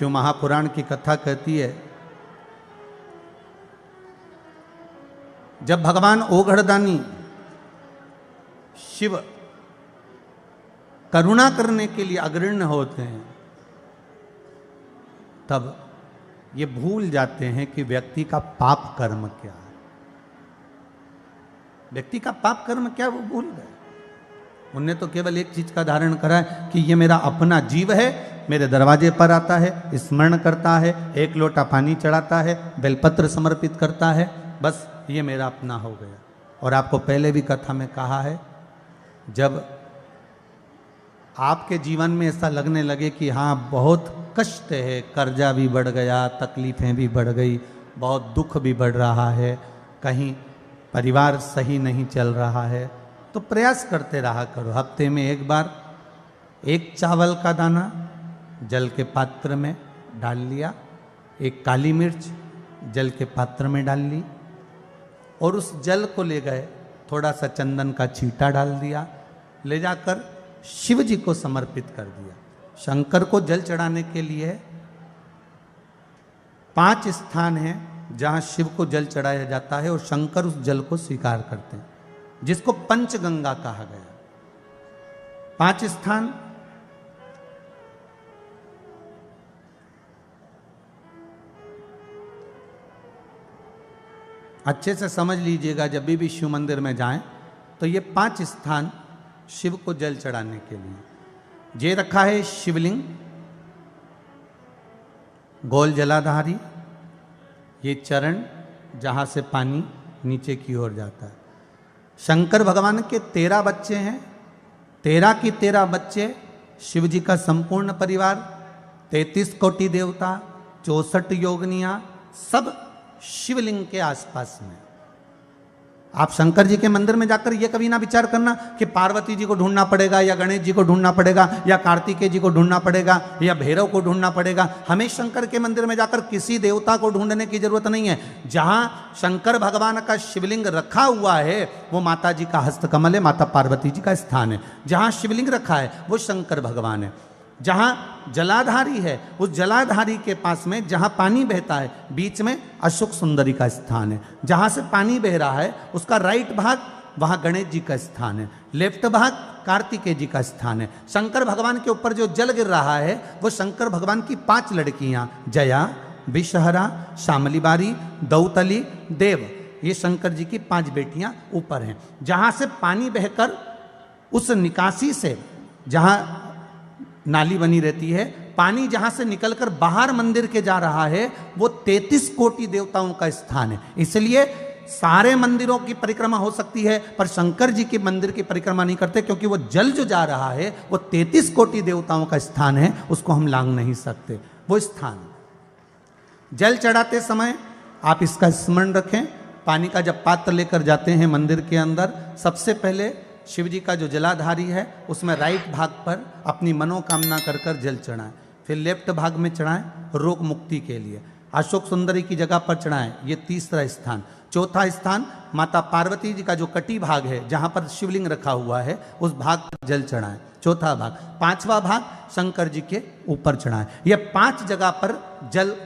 शिव महापुराण की कथा कहती है, जब भगवान ओघड़दानी शिव करुणा करने के लिए अग्रण्य होते हैं, तब ये भूल जाते हैं कि व्यक्ति का पाप कर्म क्या है। व्यक्ति का पाप कर्म क्या वो भूल गए। उनने तो केवल एक चीज का धारण करा है कि ये मेरा अपना जीव है, मेरे दरवाजे पर आता है, स्मरण करता है, एक लोटा पानी चढ़ाता है, बेलपत्र समर्पित करता है, बस ये मेरा अपना हो गया। और आपको पहले भी कथा में कहा है, जब आपके जीवन में ऐसा लगने लगे कि हाँ बहुत कष्ट है, कर्जा भी बढ़ गया, तकलीफें भी बढ़ गई, बहुत दुख भी बढ़ रहा है, कहीं परिवार सही नहीं चल रहा है, तो प्रयास करते रहा करो। हफ्ते में एक बार एक चावल का दाना जल के पात्र में डाल लिया, एक काली मिर्च जल के पात्र में डाल ली, और उस जल को ले गए, थोड़ा सा चंदन का छींटा डाल दिया, ले जाकर शिव जी को समर्पित कर दिया। शंकर को जल चढ़ाने के लिए 5 स्थान हैं जहां शिव को जल चढ़ाया जाता है, और शंकर उस जल को स्वीकार करते हैं, जिसको पंचगंगा कहा गया। 5 स्थान अच्छे से समझ लीजिएगा, जब भी शिव मंदिर में जाएं तो ये 5 स्थान शिव को जल चढ़ाने के लिए ये रखा है। शिवलिंग, गोल जलाधारी, ये चरण जहां से पानी नीचे की ओर जाता है। शंकर भगवान के 13 बच्चे हैं, 13 की 13 बच्चे, शिव जी का संपूर्ण परिवार, 33 कोटि देवता, 64 योगनियां, सब शिवलिंग के आसपास में। आप शंकर जी के मंदिर में जाकर ये कभी ना विचार करना कि पार्वती जी को ढूंढना पड़ेगा, या गणेश जी को ढूंढना पड़ेगा, या कार्तिकेय जी को ढूंढना पड़ेगा, या भैरव को ढूंढना पड़ेगा। हमें शंकर के मंदिर में जाकर किसी देवता को ढूंढने की जरूरत नहीं है। जहां शंकर भगवान का शिवलिंग रखा हुआ है वो माता जी का हस्तकमल है, माता पार्वती जी का स्थान है। जहां शिवलिंग रखा है वो शंकर भगवान है। जहां जलाधारी है, उस जलाधारी के पास में जहां पानी बहता है, बीच में अशोक सुंदरी का स्थान है। जहां से पानी बह रहा है उसका राइट भाग, वहां गणेश जी का स्थान है, लेफ्ट भाग कार्तिकेय जी का स्थान है। शंकर भगवान के ऊपर जो जल गिर रहा है वो शंकर भगवान की 5 लड़कियां, जया, विषहरा, शामली बारी, दौतली, देव, ये शंकर जी की 5 बेटियां ऊपर हैं। जहां से पानी बहकर उस निकासी से, जहां नाली बनी रहती है, पानी जहां से निकलकर बाहर मंदिर के जा रहा है, वो 33 कोटि देवताओं का स्थान है। इसलिए सारे मंदिरों की परिक्रमा हो सकती है, पर शंकर जी के मंदिर की परिक्रमा नहीं करते, क्योंकि वो जल जो जा रहा है वो 33 कोटि देवताओं का स्थान है, उसको हम लांघ नहीं सकते। वो स्थान जल चढ़ाते समय आप इसका स्मरण रखें। पानी का जब पात्र लेकर जाते हैं मंदिर के अंदर, सबसे पहले शिव जी का जो जलाधारी है उसमें राइट भाग पर अपनी मनोकामना कर कर जल चढ़ाएं, फिर लेफ्ट भाग में चढ़ाएं रोग मुक्ति के लिए, अशोक सुंदरी की जगह पर चढ़ाएं, ये 3रा स्थान। 4था स्थान माता पार्वती जी का जो कटी भाग है जहां पर शिवलिंग रखा हुआ है उस भाग पर जल चढ़ाएं, 4था भाग। 5वां भाग शंकर जी के ऊपर चढ़ाएं। ये 5 जगह पर जल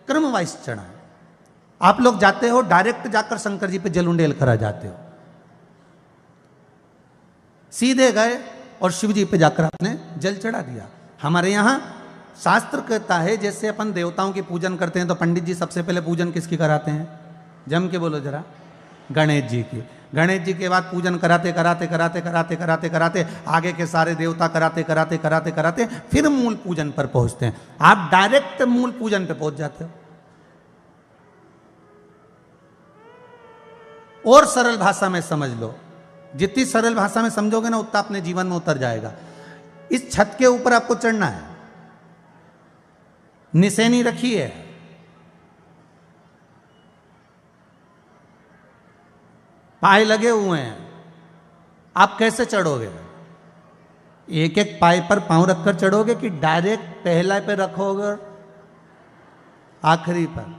क्रम वाइज चढ़ाएं। आप लोग जाते हो डायरेक्ट जाकर शंकर जी पे जल उंडेल करा जाते हो, सीधे गए और शिव जी पे जाकर आपने जल चढ़ा दिया। हमारे यहाँ शास्त्र कहता है, जैसे अपन देवताओं की पूजन करते हैं तो पंडित जी सबसे पहले पूजन किसकी कराते हैं? जम के बोलो जरा, गणेश जी की। गणेश जी के बाद पूजन कराते कराते कराते कराते कराते कराते आगे के सारे देवता कराते कराते कराते कराते फिर मूल पूजन पर पहुंचते हैं। आप डायरेक्ट मूल पूजन पे पहुंच जाते हो। और सरल भाषा में समझ लो, जितनी सरल भाषा में समझोगे ना उतना अपने जीवन में उतर जाएगा। इस छत के ऊपर आपको चढ़ना है, निशानी रखी है, पाए लगे हुए हैं, आप कैसे चढ़ोगे? एक एक पाए पर पांव रखकर चढ़ोगे कि डायरेक्ट पहला पे रखोगे आखिरी पर?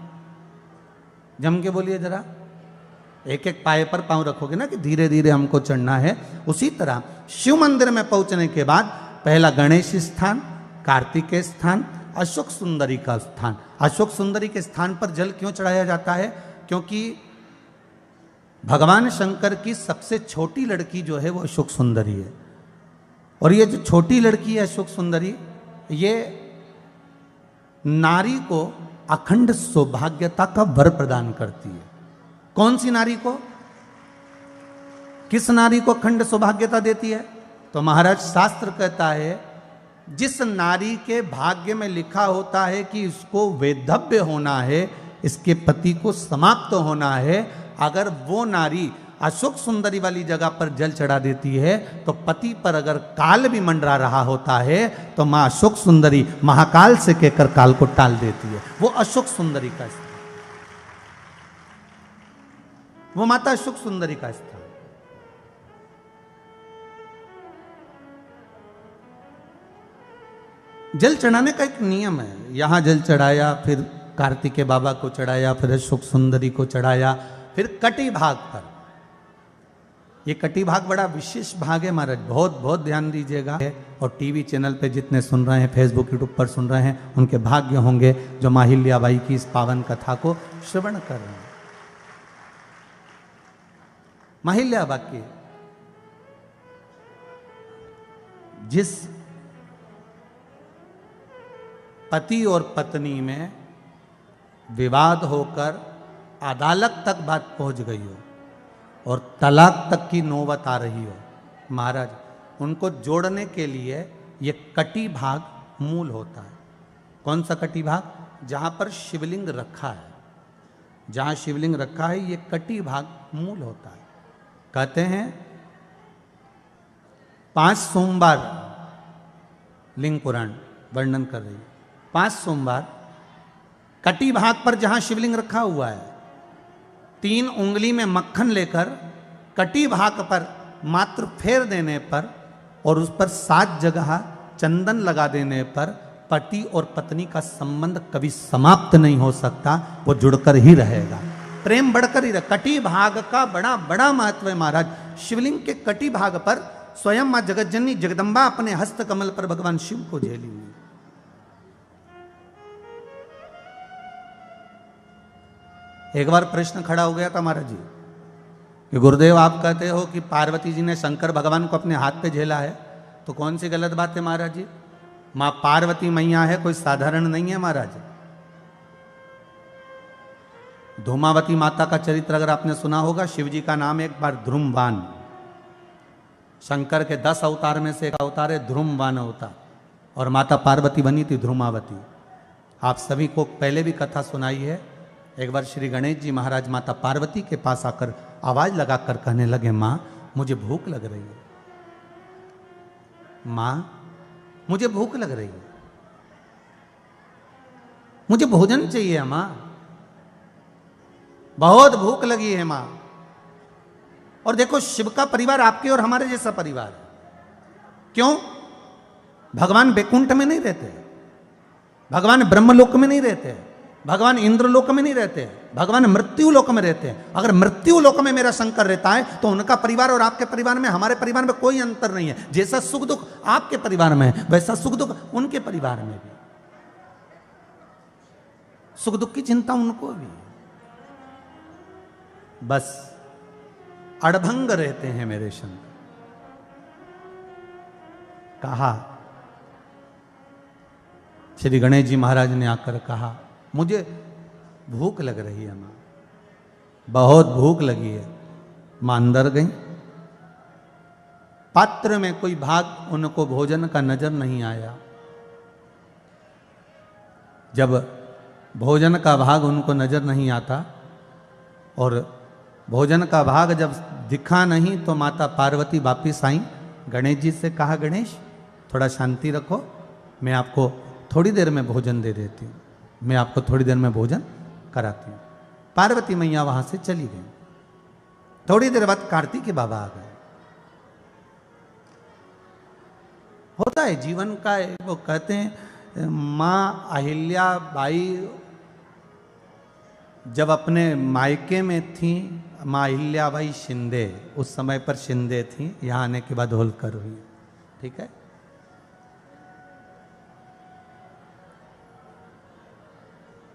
जम के बोलिए जरा, एक एक पाए पर पांव रखोगे ना कि धीरे धीरे हमको चढ़ना है। उसी तरह शिव मंदिर में पहुंचने के बाद पहला गणेश स्थान, कार्तिकेय स्थान, अशोक सुंदरी का स्थान। अशोक सुंदरी के स्थान पर जल क्यों चढ़ाया जाता है? क्योंकि भगवान शंकर की सबसे छोटी लड़की जो है वो अशोक सुंदरी है। और ये जो छोटी लड़की है अशोक सुंदरी, ये नारी को अखंड सौभाग्यता का वर प्रदान करती है। कौन सी नारी को? किस नारी को अखंड सौभाग्यता देती है? तो महाराज शास्त्र कहता है, जिस नारी के भाग्य में लिखा होता है कि इसको वैधव्य होना है, इसके पति को समाप्त होना है, अगर वो नारी अशोक सुंदरी वाली जगह पर जल चढ़ा देती है तो पति पर अगर काल भी मंडरा रहा होता है तो मां अशोक सुंदरी महाकाल से कहकर काल को टाल देती है। वो अशोक सुंदरी का स्थान, वो माता अशोक सुंदरी का स्थान। जल चढ़ाने का एक नियम है। यहां जल चढ़ाया, फिर कार्तिकेय बाबा को चढ़ाया, फिर अशोक सुंदरी को चढ़ाया, फिर कटी भाग पर। ये कटी भाग बड़ा विशेष भाग है महाराज, बहुत बहुत ध्यान दीजिएगा। और टीवी चैनल पे जितने सुन रहे हैं, फेसबुक यूट्यूब पर सुन रहे हैं, उनके भाग्य होंगे जो माहिल्याबाई की इस पावन कथा को श्रवण कर रहे हैं। माहिल्याबाई की जिस पति और पत्नी में विवाद होकर अदालत तक बात पहुंच गई हो और तलाक तक की नौबत आ रही हो, महाराज उनको जोड़ने के लिए ये कटी भाग मूल होता है। कौन सा कटी भाग? जहां पर शिवलिंग रखा है, जहां शिवलिंग रखा है ये कटी भाग मूल होता है। कहते हैं 5 सोमवार लिंग पुराण वर्णन कर रही है, 5 सोमवार कटी भाग पर जहां शिवलिंग रखा हुआ है, 3 उंगली में मक्खन लेकर कटी भाग पर मात्र फेर देने पर और उस पर 7 जगह चंदन लगा देने पर पति और पत्नी का संबंध कभी समाप्त नहीं हो सकता, वो जुड़कर ही रहेगा, प्रेम बढ़कर ही रहेगा। कटी भाग का बड़ा बड़ा महत्व है महाराज। शिवलिंग के कटी भाग पर स्वयं मां जगतजननी जगदम्बा अपने हस्त कमल पर भगवान शिव को झेली हुई। एक बार प्रश्न खड़ा हो गया था महाराज जी कि गुरुदेव आप कहते हो कि पार्वती जी ने शंकर भगवान को अपने हाथ पे झेला है, तो कौन सी गलत बात है महाराज जी? मां पार्वती मैया है, कोई साधारण नहीं है महाराज। धूमावती माता का चरित्र अगर आपने सुना होगा, शिव जी का नाम एक बार ध्रुमवान, शंकर के 10 अवतार में से एक अवतार है ध्रुमवान अवतार, और माता पार्वती बनी थी ध्रुमावती। आप सभी को पहले भी कथा सुनाई है। एक बार श्री गणेश जी महाराज माता पार्वती के पास आकर आवाज लगाकर कहने लगे, मां मुझे भूख लग रही है, मां मुझे भूख लग रही है, मुझे भोजन चाहिए मां, बहुत भूख लगी है मां। और देखो शिव का परिवार आपके और हमारे जैसा परिवार है। क्यों? भगवान बैकुंठ में नहीं रहते, भगवान ब्रह्मलोक में नहीं रहते, भगवान इंद्रलोक में नहीं रहते, भगवान मृत्यु लोक में रहते हैं। अगर मृत्यु लोक में मेरा शंकर रहता है तो उनका परिवार और आपके परिवार में, हमारे परिवार में कोई अंतर नहीं है। जैसा सुख दुख आपके परिवार में है, वैसा सुख दुख उनके परिवार में भी। सुख दुख की चिंता उनको भी, बस अड़भंग रहते हैं मेरे शंकर। कहा श्री गणेश जी महाराज ने आकर कहा, मुझे भूख लग रही है मां, बहुत भूख लगी है। मां अंदर गई, पात्र में कोई भाग उनको भोजन का नजर नहीं आया। जब भोजन का भाग उनको नजर नहीं आता और भोजन का भाग जब दिखा नहीं तो माता पार्वती वापिस आई, गणेश जी से कहा, गणेश थोड़ा शांति रखो, मैं आपको थोड़ी देर में भोजन दे देती हूँ, मैं आपको थोड़ी देर में भोजन कराती हूँ। पार्वती मैया वहां से चली गई। थोड़ी देर बाद कार्तिकेय बाबा आ गए। होता है जीवन का, वो कहते हैं मां अहिल्याबाई जब अपने मायके में थी, मां अहिल्याबाई शिंदे, उस समय पर शिंदे थी, यहां आने के बाद होलकर हुई। ठीक है।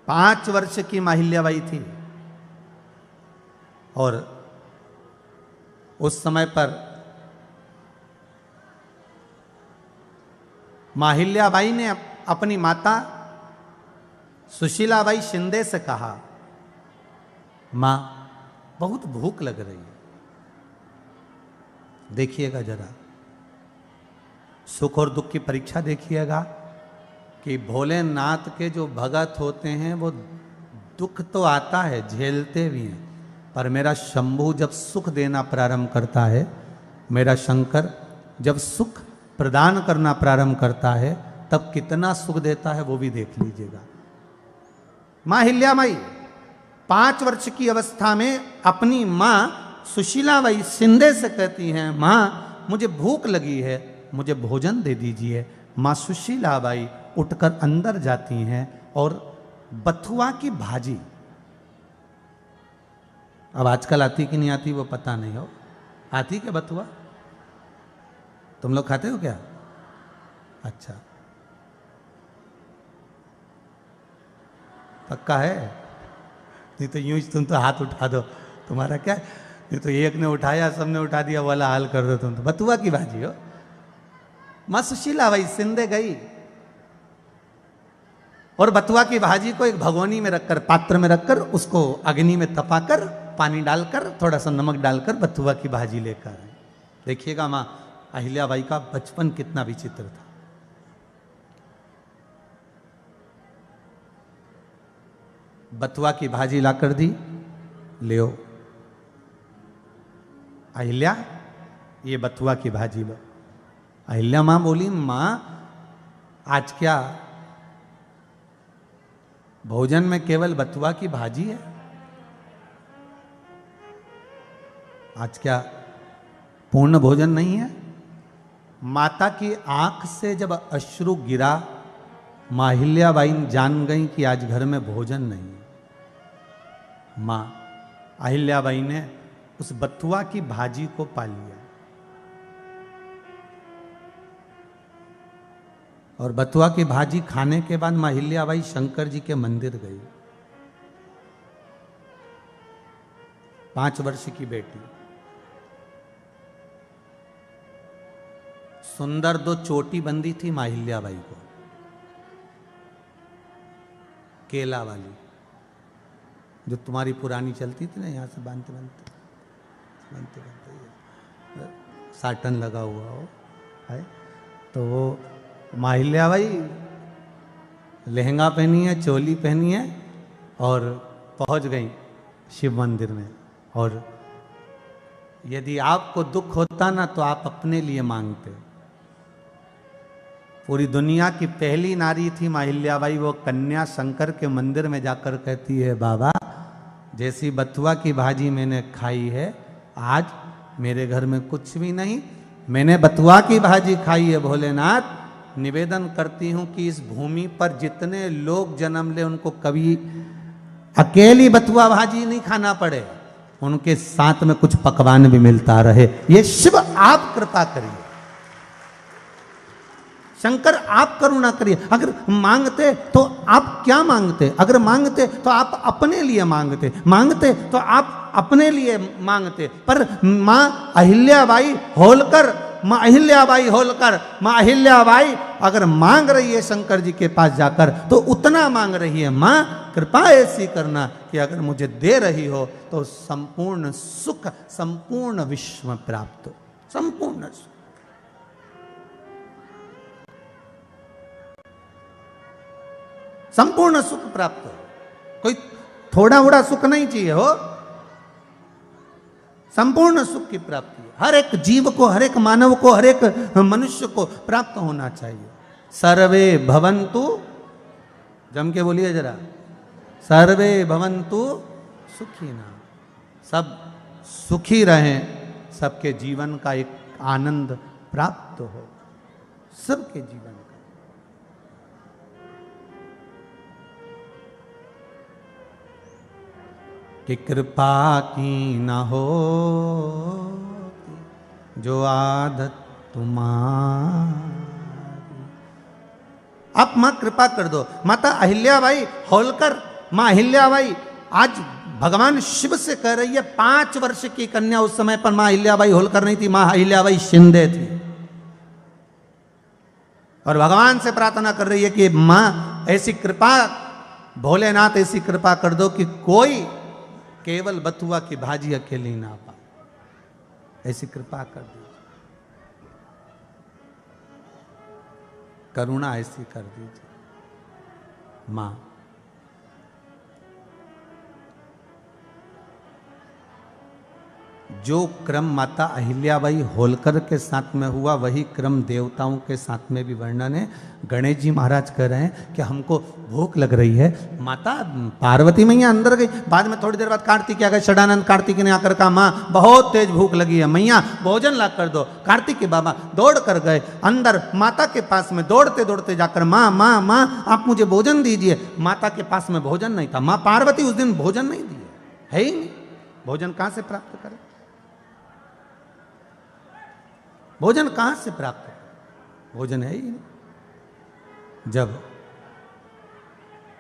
5 वर्ष की माहिल्याबाई थी और उस समय पर माहिल्याबाई ने अपनी माता सुशीलाबाई शिंदे से कहा, मां बहुत भूख लग रही है। देखिएगा जरा, सुख और दुख की परीक्षा देखिएगा कि भोलेनाथ के जो भगत होते हैं वो दुख तो आता है, झेलते भी हैं, पर मेरा शंभू जब सुख देना प्रारंभ करता है, मेरा शंकर जब सुख प्रदान करना प्रारंभ करता है, तब कितना सुख देता है वो भी देख लीजिएगा। मां अहिल्याबाई 5 वर्ष की अवस्था में अपनी मां सुशीलाबाई शिंदे से कहती हैं, मां मुझे भूख लगी है, मुझे भोजन दे दीजिए। मां सुशीलाबाई उठकर अंदर जाती हैं और बथुआ की भाजी, अब आजकल आती कि नहीं आती वो पता नहीं हो, आती क्या बथुआ? तुम लोग खाते हो क्या? अच्छा, पक्का है? नहीं तो यूं ही तुम तो हाथ उठा दो, तुम्हारा क्या? नहीं तो एक ने उठाया सबने उठा दिया वाला हाल कर दो तुम तो। बथुआ की भाजी हो। मां सुशीलाबाई शिंदे गई और बथुआ की भाजी को एक भगोनी में रखकर, पात्र में रखकर, उसको अग्नि में तपाकर, पानी डालकर, थोड़ा सा नमक डालकर बथुआ की भाजी लेकर आई। देखिएगा मां अहिल्याबाई का बचपन कितना विचित्र था। बथुआ की भाजी लाकर दी, ले अहिल्या ये बथुआ की भाजी लो। अहिल्या मां बोली, मां आज क्या भोजन में केवल बथुआ की भाजी है? आज क्या पूर्ण भोजन नहीं है? माता की आंख से जब अश्रु गिरा, मां अहिल्याबाई जान गई कि आज घर में भोजन नहीं है। मां अहिल्याबाई ने उस बथुआ की भाजी को पा लिया और बथुआ की भाजी खाने के बाद मां अहिल्याबाई शंकर जी के मंदिर गई। 5 वर्ष की बेटी, सुंदर 2 चोटी बंदी थी मां अहिल्याबाई को, केला वाली, जो तुम्हारी पुरानी चलती थी ना, यहां से बांधते बांधते साटन लगा हुआ हो है। तो वो मां अहिल्याबाई लहंगा पहनी है, चोली पहनी है और पहुंच गई शिव मंदिर में। और यदि आपको दुख होता ना तो आप अपने लिए मांगते। पूरी दुनिया की पहली नारी थी मां अहिल्याबाई, वो कन्या शंकर के मंदिर में जाकर कहती है, बाबा जैसी बथुआ की भाजी मैंने खाई है, आज मेरे घर में कुछ भी नहीं, मैंने बथुआ की भाजी खाई है। भोलेनाथ, निवेदन करती हूं कि इस भूमि पर जितने लोग जन्म ले उनको कभी अकेली बथुआ भाजी नहीं खाना पड़े, उनके साथ में कुछ पकवान भी मिलता रहे। ये शिव आप कृपा करिए, शंकर आप करुणा करिए। अगर मांगते तो आप क्या मांगते? अगर मांगते तो आप अपने लिए मांगते, मांगते तो आप अपने लिए मांगते। पर मां अहिल्याबाई होलकर, मां अहिल्याबाई होलकर, मां अहिल्याबाई अगर मांग रही है शंकर जी के पास जाकर तो उतना मांग रही है, मां कृपा ऐसी करना कि अगर मुझे दे रही हो तो संपूर्ण सुख, संपूर्ण विश्व प्राप्त हो, संपूर्ण सुख। संपूर्ण सुख प्राप्त हो, कोई थोड़ा उड़ा सुख नहीं चाहिए हो, संपूर्ण सुख की प्राप्ति हर एक जीव को, हर एक मानव को, हर एक मनुष्य को प्राप्त होना चाहिए। सर्वे भवन्तु, जम के बोलिए जरा, सर्वे भवन्तु सुखिना, सब सुखी रहें, सबके जीवन का एक आनंद प्राप्त हो, सबके जीवन का। कि कृपा की न हो जो आदत तुम्हारी। आप मां कृपा कर दो। माता अहिल्याबाई होलकर मां अहिल्याबाई आज भगवान शिव से कह रही है 5 वर्ष की कन्या, उस समय पर मां अहिल्याबाई होलकर नहीं थी, मां अहिल्याबाई शिंदे थी, और भगवान से प्रार्थना कर रही है कि मां ऐसी कृपा, भोलेनाथ ऐसी कृपा कर दो कि कोई केवल बथुआ की भाजी अकेली ना पाए, ऐसी कृपा कर दो, करुणा ऐसी कर दीजिए मां। जो क्रम माता अहिल्याबाई होलकर के साथ में हुआ वही क्रम देवताओं के साथ में भी वर्णन है। गणेश जी महाराज कह रहे हैं कि हमको भूख लग रही है, माता पार्वती मैया अंदर गई, बाद में थोड़ी देर बाद कार्तिक आ गए, षडानंद कार्तिक ने आकर कहा माँ बहुत तेज भूख लगी है, मैया भोजन ला कर दो। कार्तिक के बाबा दौड़ कर गए अंदर माता के पास में, दौड़ते दौड़ते जाकर माँ माँ माँ आप मुझे भोजन दीजिए। माता के पास में भोजन नहीं था, माँ पार्वती उस दिन भोजन नहीं दिए, है ही नहीं, भोजन कहां से प्राप्त करें, भोजन कहां से प्राप्त करें, भोजन है ही नहीं। जब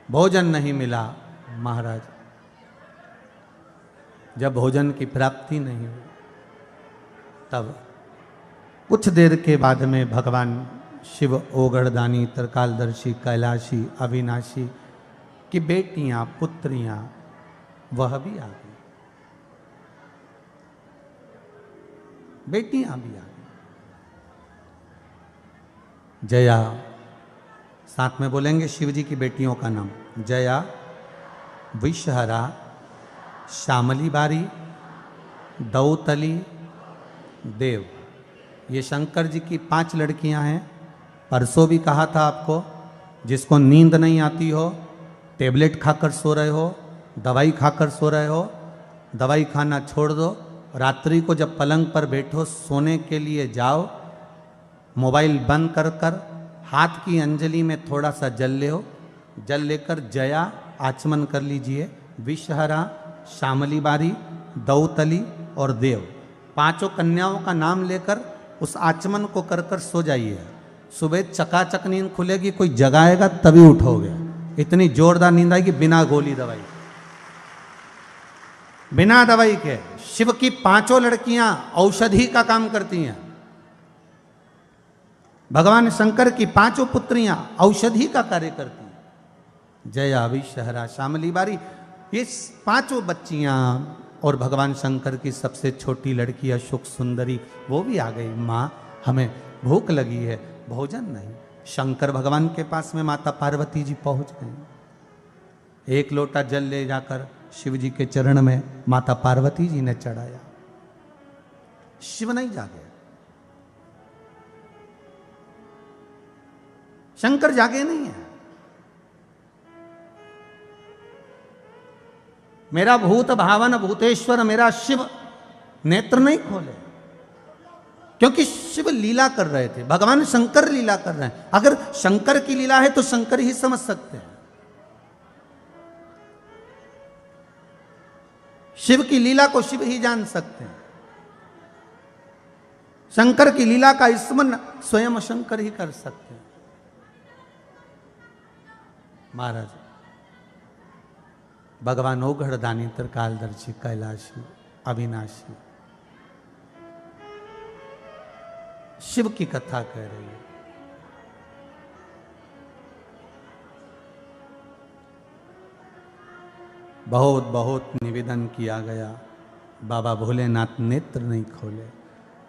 भोजन नहीं मिला महाराज, जब भोजन की प्राप्ति नहीं हुई, तब कुछ देर के बाद में भगवान शिव ओगड़दानी, त्रिकालदर्शी, कैलाशी, अविनाशी की बेटियां, पुत्रियां वह भी आ गई, बेटियां भी आ गई। जया, साथ में बोलेंगे शिव जी की बेटियों का नाम, जया, विषहरा, श्यामली बारी, दौतली, देव। ये शंकर जी की 5 लड़कियां हैं। परसों भी कहा था आपको, जिसको नींद नहीं आती हो, टेबलेट खाकर सो रहे हो, दवाई खाकर सो रहे हो, दवाई खाना छोड़ दो, रात्रि को जब पलंग पर बैठो सोने के लिए जाओ, मोबाइल बंद कर कर हाथ की अंजलि में थोड़ा सा जल ले हो, जल लेकर जया आचमन कर लीजिए, विषहरा, श्यामली बारी, दौतली और देव, 5 कन्याओं का नाम लेकर उस आचमन को कर कर सो जाइए। सुबह चकाचक नींद खुलेगी, कोई जगाएगा तभी उठोगे, इतनी जोरदार नींद आएगी, बिना गोली दवाई, बिना दवाई के। शिव की 5 लड़कियां औषधि का काम करती हैं, भगवान शंकर की 5 पुत्रियां औषधि का कार्य करती हैं। जया, विषहरा, श्यामली बारी, ये 5 बच्चियां और भगवान शंकर की सबसे छोटी लड़की अशोक सुंदरी, वो भी आ गई। माँ हमें भूख लगी है, भोजन नहीं। शंकर भगवान के पास में माता पार्वती जी पहुंच गई, 1 लोटा जल ले जाकर शिव जी के चरण में माता पार्वती जी ने चढ़ाया। शिव नहीं जागे, शंकर जागे नहीं है। मेरा भूत भावन भूतेश्वर मेरा शिव नेत्र नहीं खोले, क्योंकि शिव लीला कर रहे थे, भगवान शंकर लीला कर रहे हैं। अगर शंकर की लीला है तो शंकर ही समझ सकते हैं, शिव की लीला को शिव ही जान सकते हैं। शंकर की लीला का स्मरण स्वयं शंकर ही कर सकते हैं। महाराज भगवान ओगढ़दानी, त्रिकालदर्शी, कैलाशी, अविनाशी शिव की कथा कह रही है। बहुत बहुत निवेदन किया गया, बाबा भोलेनाथ नेत्र नहीं खोले।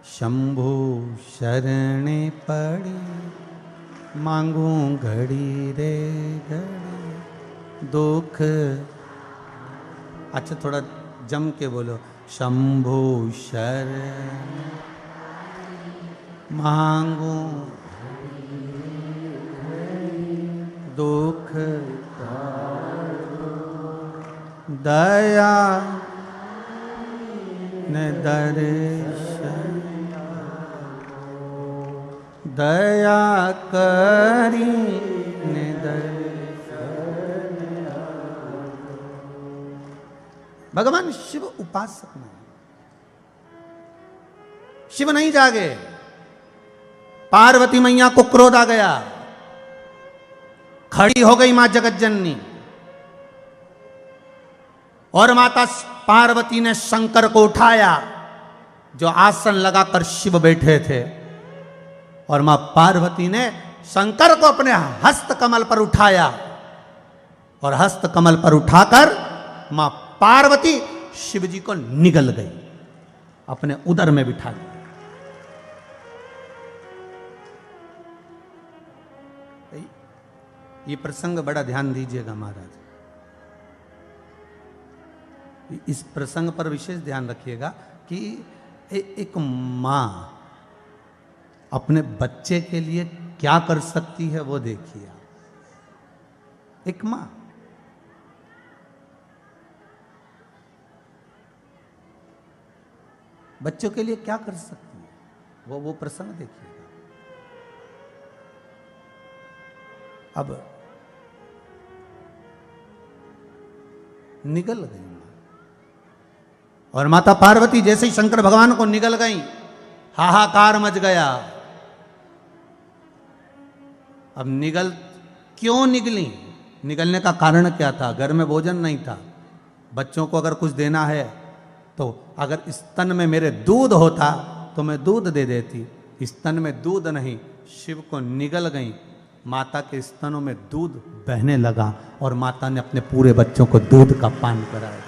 शंभु शरणे पड़ी मांगू घड़ी रे घड़ी दुख। अच्छा थोड़ा जम के बोलो, शंभु शरण मांगू दुख दया न दर्शन दया करी न दर्शन। भगवान शिव उपासक नहीं, शिव नहीं जागे। पार्वती मैया को क्रोध आ गया, खड़ी हो गई मां जगत जननी। और माता पार्वती ने शंकर को उठाया, जो आसन लगाकर शिव बैठे थे, और मां पार्वती ने शंकर को अपने हस्त कमल पर उठाया, और हस्त कमल पर उठाकर मां पार्वती शिव जी को निगल गई, अपने उदर में बिठा लिया। ये प्रसंग बड़ा ध्यान दीजिएगा महाराज, इस प्रसंग पर विशेष ध्यान रखिएगा कि एक मां अपने बच्चे के लिए क्या कर सकती है वो देखिए। एक मां बच्चों के लिए क्या कर सकती है वो प्रसंग देखिएगा। अब निगल गई मां, और माता पार्वती जैसे ही शंकर भगवान को निगल गई, हाहाकार मच गया। अब क्यों निगली? निगलने का कारण क्या था? घर में भोजन नहीं था। बच्चों को अगर कुछ देना है तो अगर स्तन में मेरे दूध होता तो मैं दूध दे देती, स्तन में दूध नहीं, शिव को निगल गई, माता के स्तनों में दूध बहने लगा, और माता ने अपने पूरे बच्चों को दूध का पान कराया,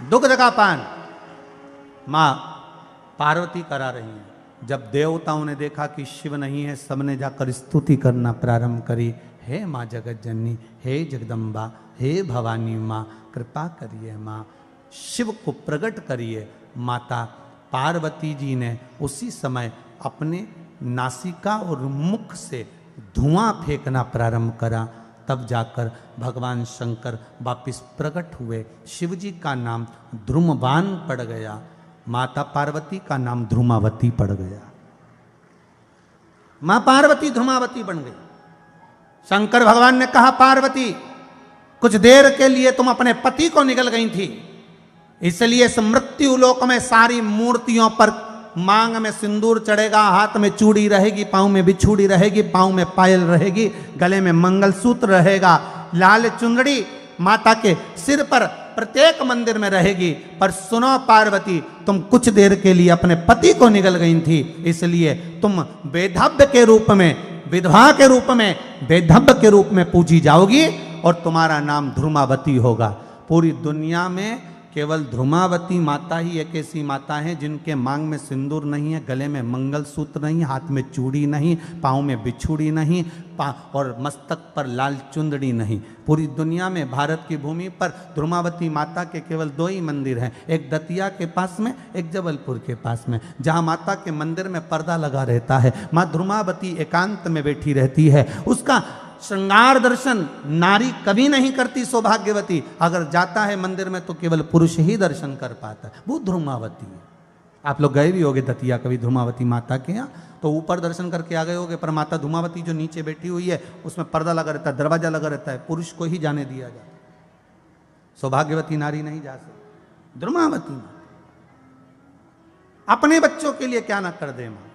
दुग्ध का पान मां पार्वती करा रही हैं। जब देवताओं ने देखा कि शिव नहीं है, सबने जाकर स्तुति करना प्रारंभ करी, हे मां जगत जननी, हे जगदम्बा, हे भवानी मां, कृपा करिए मां, शिव को प्रकट करिए। माता पार्वती जी ने उसी समय अपने नासिका और मुख से धुआं फेंकना प्रारंभ करा। तब जाकर भगवान शंकर वापिस प्रकट हुए। शिव जी का नाम ध्रुमवान पड़ गया, माता पार्वती का नाम ध्रुमावती पड़ गया। मां पार्वती ध्रुमावती बन गई। शंकर भगवान ने कहा, पार्वती कुछ देर के लिए तुम अपने पति को निगल गई थी, इसलिए इस मृत्यु लोक में सारी मूर्तियों पर मांग में सिंदूर चढ़ेगा, हाथ में चूड़ी रहेगी, पांव में बिछूड़ी रहेगी, पांव में पायल रहेगी, गले में मंगलसूत्र रहेगा, लाल चुंदड़ी माता के सिर पर प्रत्येक मंदिर में रहेगी। पर सुनो पार्वती, तुम कुछ देर के लिए अपने पति को निगल गई थी, इसलिए तुम वेधव्य के रूप में, विधवा के रूप में, वेधव्य के रूप में पूजी जाओगी, और तुम्हारा नाम ध्रुमावती होगा। पूरी दुनिया में केवल ध्रुमावती माता ही एक ऐसी माता है जिनके मांग में सिंदूर नहीं है, गले में मंगलसूत्र नहीं, हाथ में चूड़ी नहीं, पाँव में बिछूड़ी नहीं, और मस्तक पर लाल चुंदड़ी नहीं। पूरी दुनिया में भारत की भूमि पर ध्रुमावती माता के केवल 2 ही मंदिर हैं, एक दतिया के पास में, एक जबलपुर के पास में, जहाँ माता के मंदिर में पर्दा लगा रहता है। माँ ध्रुमावती एकांत में बैठी रहती है। उसका श्रृंगार दर्शन नारी कभी नहीं करती सौभाग्यवती, अगर जाता है मंदिर में तो केवल पुरुष ही दर्शन कर पाता है, वो ध्रुमावती है। आप लोग गए भी होगे दतिया कभी ध्रुमावती माता के यहाँ, तो ऊपर दर्शन करके आ गए होगे, पर माता ध्रुमावती जो नीचे बैठी हुई है उसमें पर्दा लगा रहता है, दरवाजा लगा रहता है, पुरुष को ही जाने दिया जाता है, सौभाग्यवती नारी नहीं जा सकती। ध्रुमावती माँ अपने बच्चों के लिए क्या ना कर दे माँ।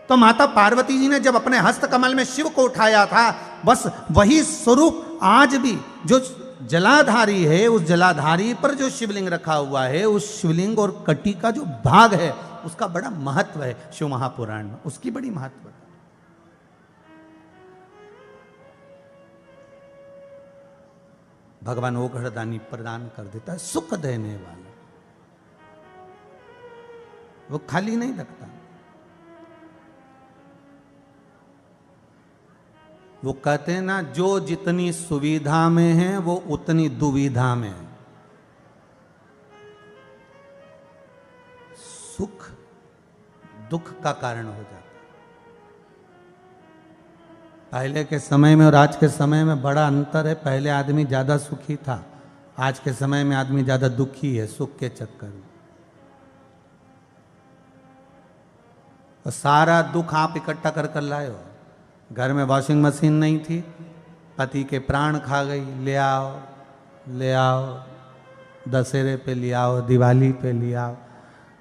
तो माता पार्वती जी ने जब अपने हस्त कमल में शिव को उठाया था, बस वही स्वरूप आज भी जो जलाधारी है, उस जलाधारी पर जो शिवलिंग रखा हुआ है, उस शिवलिंग और कटी का जो भाग है उसका बड़ा महत्व है। शिव महापुराण में उसकी बड़ी महत्व है। भगवान ओघड़दानी प्रदान कर देता है, सुख देने वाला, वो खाली नहीं रखता। वो कहते हैं ना, जो जितनी सुविधा में है वो उतनी दुविधा में है। सुख दुख का कारण हो जाता है। पहले के समय में और आज के समय में बड़ा अंतर है। पहले आदमी ज्यादा सुखी था, आज के समय में आदमी ज्यादा दुखी है सुख के चक्कर में। और सारा दुख आप इकट्ठा कर लाए हो। घर में वॉशिंग मशीन नहीं थी, पति के प्राण खा गई, ले आओ ले आओ, दशहरे पे ले आओ, दिवाली पे ले आओ,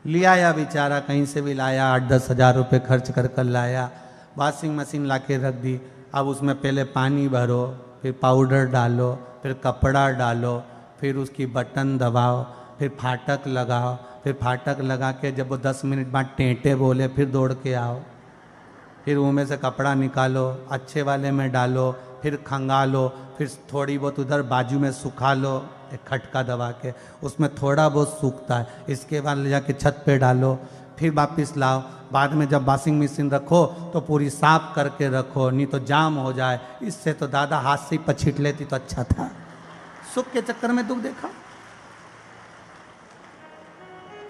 ले आया बेचारा, कहीं से भी लाया, 8-10 हज़ार रुपये खर्च कर लाया, वॉशिंग मशीन ला के रख दी। अब उसमें पहले पानी भरो, फिर पाउडर डालो, फिर कपड़ा डालो, फिर उसकी बटन दबाओ, फिर फाटक लगाओ, फिर फाटक लगा के जब वो 10 मिनट बाद टेंटे बोले फिर दौड़ के आओ, फिर मुँह में से कपड़ा निकालो, अच्छे वाले में डालो, फिर खंगालो, फिर थोड़ी बहुत उधर बाजू में सुखा लो एक खटका दबा के, उसमें थोड़ा बहुत सूखता है, इसके बाद ले जाके छत पे डालो, फिर वापस लाओ। बाद में जब वॉशिंग मशीन रखो तो पूरी साफ करके रखो, नहीं तो जाम हो जाए। इससे तो दादा हाथ से ही पछीट लेती तो अच्छा था। सुख के चक्कर में दुख देखा।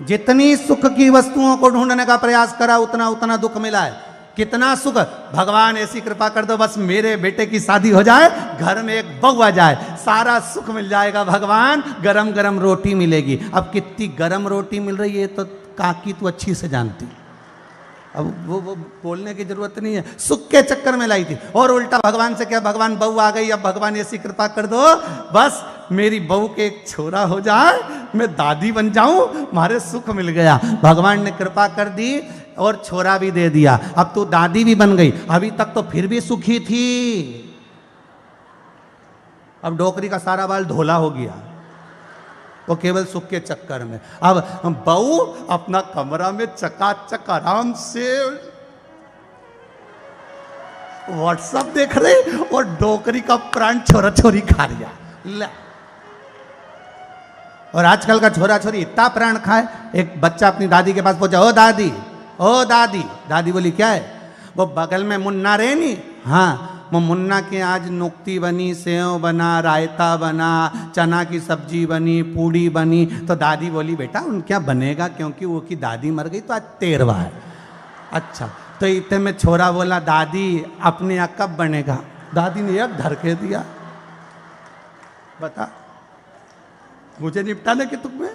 जितनी सुख की वस्तुओं को ढूंढने का प्रयास करा उतना उतना दुख मिला है। कितना सुख, भगवान ऐसी कृपा कर दो बस मेरे बेटे की शादी हो जाए, घर में एक बहू आ जाए, सारा सुख मिल जाएगा भगवान, गरम गरम रोटी मिलेगी। अब कितनी गरम रोटी मिल रही है तो काकी तू अच्छी से जानती, अब वो बोलने की जरूरत नहीं है। सुख के चक्कर में लाई थी। और उल्टा भगवान से क्या, भगवान बहू आ गई, अब भगवान ऐसी कृपा कर दो बस मेरी बहू के एक छोरा हो जाए, मैं दादी बन जाऊं, मारे सुख मिल गया। भगवान ने कृपा कर दी और छोरा भी दे दिया, अब तू दादी भी बन गई। अभी तक तो फिर भी सुखी थी, अब डोकरी का सारा बाल ढोला हो गया, वो केवल सुख के चक्कर में। अब बहू अपना कमरा में चकाचक आराम से व्हाट्सएप देख रहे और डोकरी का प्राण छोरा छोरी खा रहा। और आजकल का छोरा छोरी इतना प्राण खाए। एक बच्चा अपनी दादी के पास पहुंचा, ओ दादी, ओ दादी। दादी बोली क्या है? वो बगल में मुन्ना रहे नी, हाँ वो मुन्ना के आज नुक्ती बनी, सेव बना, रायता बना, चना की सब्जी बनी, पूड़ी बनी। तो दादी बोली बेटा उन क्या बनेगा, क्योंकि वो की दादी मर गई तो आज 13वां है। अच्छा, तो इतने में छोरा बोला दादी अपने यहाँ कब बनेगा? दादी ने एक धरके दिया, बता मुझे निपटाने के तुम में।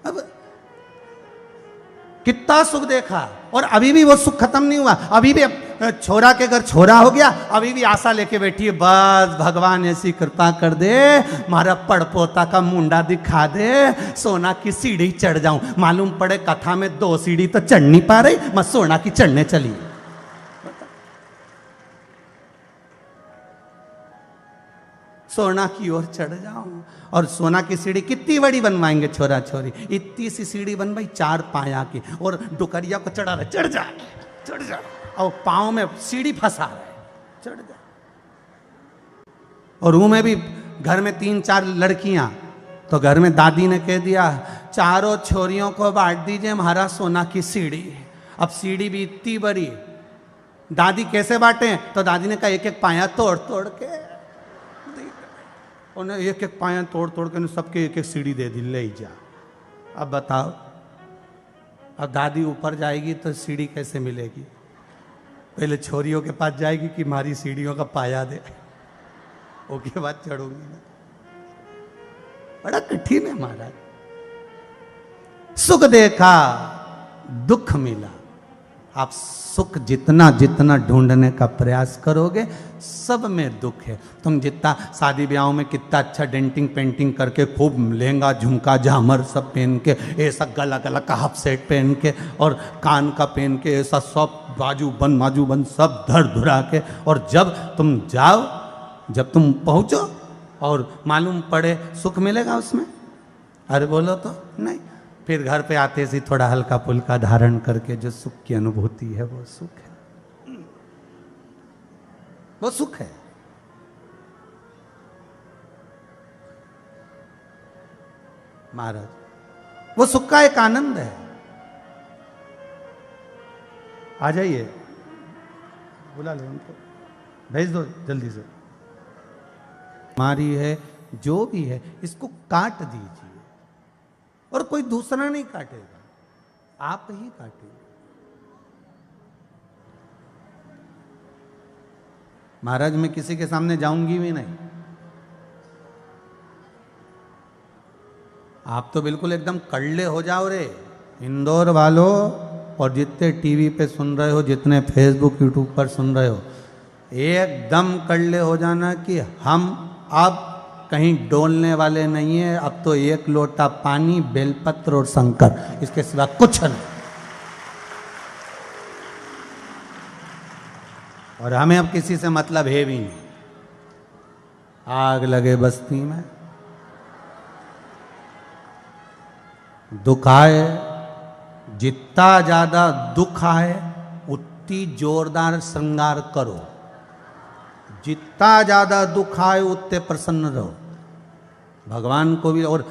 अब कितना सुख देखा और अभी भी वो सुख खत्म नहीं हुआ। अभी भी छोरा के घर छोरा हो गया, अभी भी आशा लेके बैठी है बस भगवान ऐसी कृपा कर दे, मारा पड़पोता का मुंडा दिखा दे, सोना की सीढ़ी चढ़ जाऊं। मालूम पड़े कथा में 2 सीढ़ी तो चढ़ नहीं पा रही, मैं सोना की चढ़ने चली। सोना की ओर चढ़ जाऊं। और सोना की सीढ़ी कितनी बड़ी बनवाएंगे छोरा छोरी, इतनी सी सीढ़ी बनवाई 4 पाया की, और डुकरिया को चढ़ा रहे, चढ़ जा चढ़ जा, और पाँव में सीढ़ी फंसा रहे, चढ़ जा। और रूम में भी घर में 3-4 लड़कियां, तो घर में दादी ने कह दिया चारों छोरियों को बांट दीजिए हमारा सोना की सीढ़ी। अब सीढ़ी भी इतनी बड़ी, दादी कैसे बांटे? तो दादी ने कहा एक एक पाया तोड़ तोड़ के, उन्हें एक एक पाया तोड़ तोड़ के सबके एक एक सीढ़ी दे दी, ले जा। अब बताओ, अब दादी ऊपर जाएगी तो सीढ़ी कैसे मिलेगी? पहले छोरियों के पास जाएगी कि हमारी सीढ़ियों का पाया दे, उसके बाद चढ़ूंगी ना। बड़ा कठिन है महाराज। सुख देखा, दुख मिला। आप सुख जितना जितना ढूंढने का प्रयास करोगे सब में दुख है। तुम जितना शादी ब्याहों में कितना अच्छा डेंटिंग पेंटिंग करके खूब लहंगा झुमका झामर सब पहन के, ऐसा गला गला का हाफ सेट पहन के और कान का पहन के, ऐसा सब बाजू बंद सब धड़ धुरा के, और जब तुम जाओ, जब तुम पहुंचो और मालूम पड़े सुख मिलेगा उसमें, अरे बोलो तो नहीं। फिर घर पे आते से थोड़ा हल्का फुल्का धारण करके जो सुख की अनुभूति है वो सुख है, वो सुख है। महाराज, वो सुख का एक आनंद है। आ जाइए, बुला लो उनको, भेज दो जल्दी से। हमारी है जो भी है इसको काट दीजिए, और कोई दूसरा नहीं काटेगा, आप ही काटेंगे। महाराज मैं किसी के सामने जाऊंगी भी नहीं, आप तो बिल्कुल एकदम कड़ले हो जाओ रे इंदौर वालों, और जितने टीवी पे सुन रहे हो, जितने फेसबुक यूट्यूब पर सुन रहे हो, एकदम कड़ले हो जाना कि हम अब कहीं डोलने वाले नहीं है। अब तो 1 लोटा पानी, बेलपत्र और शंकर, इसके सिवा कुछ नहीं। और हमें अब किसी से मतलब है भी नहीं। आग लगे बस्ती में, दुख आए, जितना ज्यादा दुख आए उतनी जोरदार श्रृंगार करो, जितना ज्यादा दुख आए उतने प्रसन्न रहो। भगवान को भी, और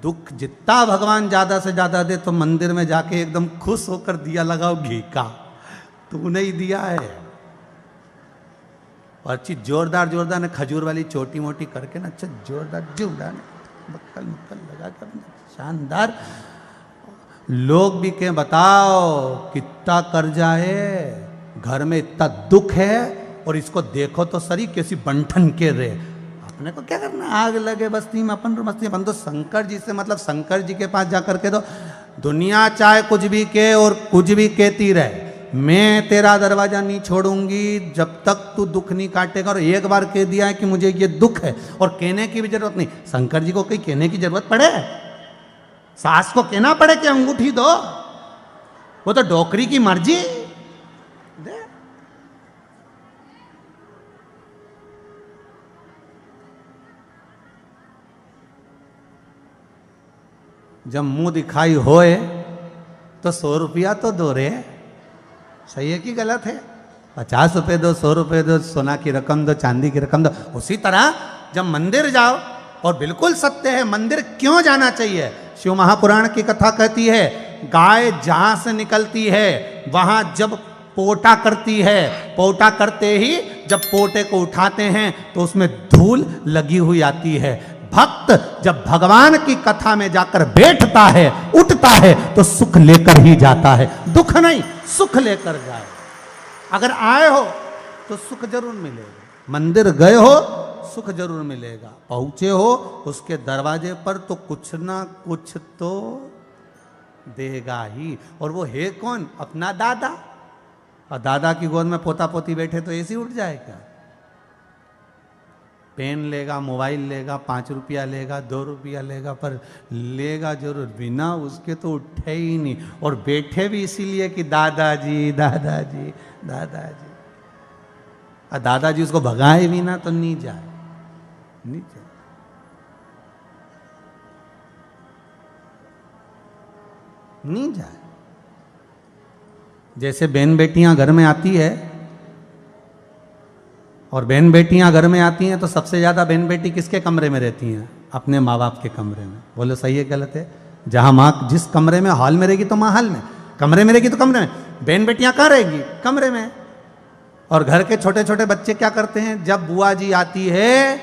दुख जितना भगवान ज्यादा से ज्यादा दे तो मंदिर में जाके एकदम खुश होकर दिया लगाओ घी का, तूने ही दिया है। और अच्छी जोरदार जोरदार ने खजूर वाली छोटी मोटी करके ना, अच्छा जोरदार जोरदार मक्कल मक्कल लगा कर शानदार। लोग भी कहें बताओ कितना कर्जा है, घर में इतना दुख है, और इसको देखो तो सरी कैसी बंठन के रे। अपने को क्या करना, आग लगे बस्ती में अपन मस्ती। अपन तो शंकर जी से मतलब शंकर जी के पास जाकर के तो दुनिया चाहे कुछ भी कहे और कुछ भी कहती रहे, मैं तेरा दरवाजा नहीं छोड़ूंगी जब तक तू दुख नहीं काटेगा। और एक बार कह दिया है कि मुझे ये दुख है, और कहने की भी जरूरत नहीं। शंकर जी को कहीं कहने की जरूरत पड़े, सास को कहना पड़े कि अंगूठी दो, वो तो डोकरी की मर्जी दे। जब मुंह दिखाई होए तो 100 रुपया तो दो रे। सही है कि गलत है? 50 रुपए दो, 100 रुपए दो, सोना की रकम दो, चांदी की रकम दो। उसी तरह जब मंदिर जाओ, और बिल्कुल सत्य है, मंदिर क्यों जाना चाहिए? शिव महापुराण की कथा कहती है, गाय जहां से निकलती है वहां जब पोटा करती है, पोटा करते ही जब पोटे को उठाते हैं तो उसमें धूल लगी हुई आती है। भक्त जब भगवान की कथा में जाकर बैठता है, उठता है, तो सुख लेकर ही जाता है, दुख नहीं, सुख लेकर जाए। अगर आए हो तो सुख जरूर मिलेगा, मंदिर गए हो सुख जरूर मिलेगा, पहुंचे हो उसके दरवाजे पर तो कुछ ना कुछ तो देगा ही। और वो है कौन? अपना दादा। और दादा की गोद में पोता पोती बैठे तो ऐसे उठ जाएगा। पेन लेगा, मोबाइल लेगा, 5 रुपया लेगा, 2 रुपया लेगा, पर लेगा जरूर, बिना उसके तो उठे ही नहीं। और बैठे भी इसीलिए कि दादाजी दादाजी दादाजी। और दादाजी उसको भगाए भी ना तो नहीं जाए, नहीं जाए। नहीं जाए। जैसे बहन बेटियां घर में आती है, और बहन बेटियां घर में आती हैं तो सबसे ज्यादा बहन बेटी किसके कमरे में रहती हैं? अपने माँ बाप के कमरे में। बोलो सही है गलत है? जहां माँ जिस कमरे में हॉल में रहेगी तो माँ हॉल में, कमरे में रहेगी तो कमरे में। बहन बेटियां कहाँ रहेगी? कमरे में। और घर के छोटे छोटे बच्चे क्या करते हैं? जब बुआ जी आती है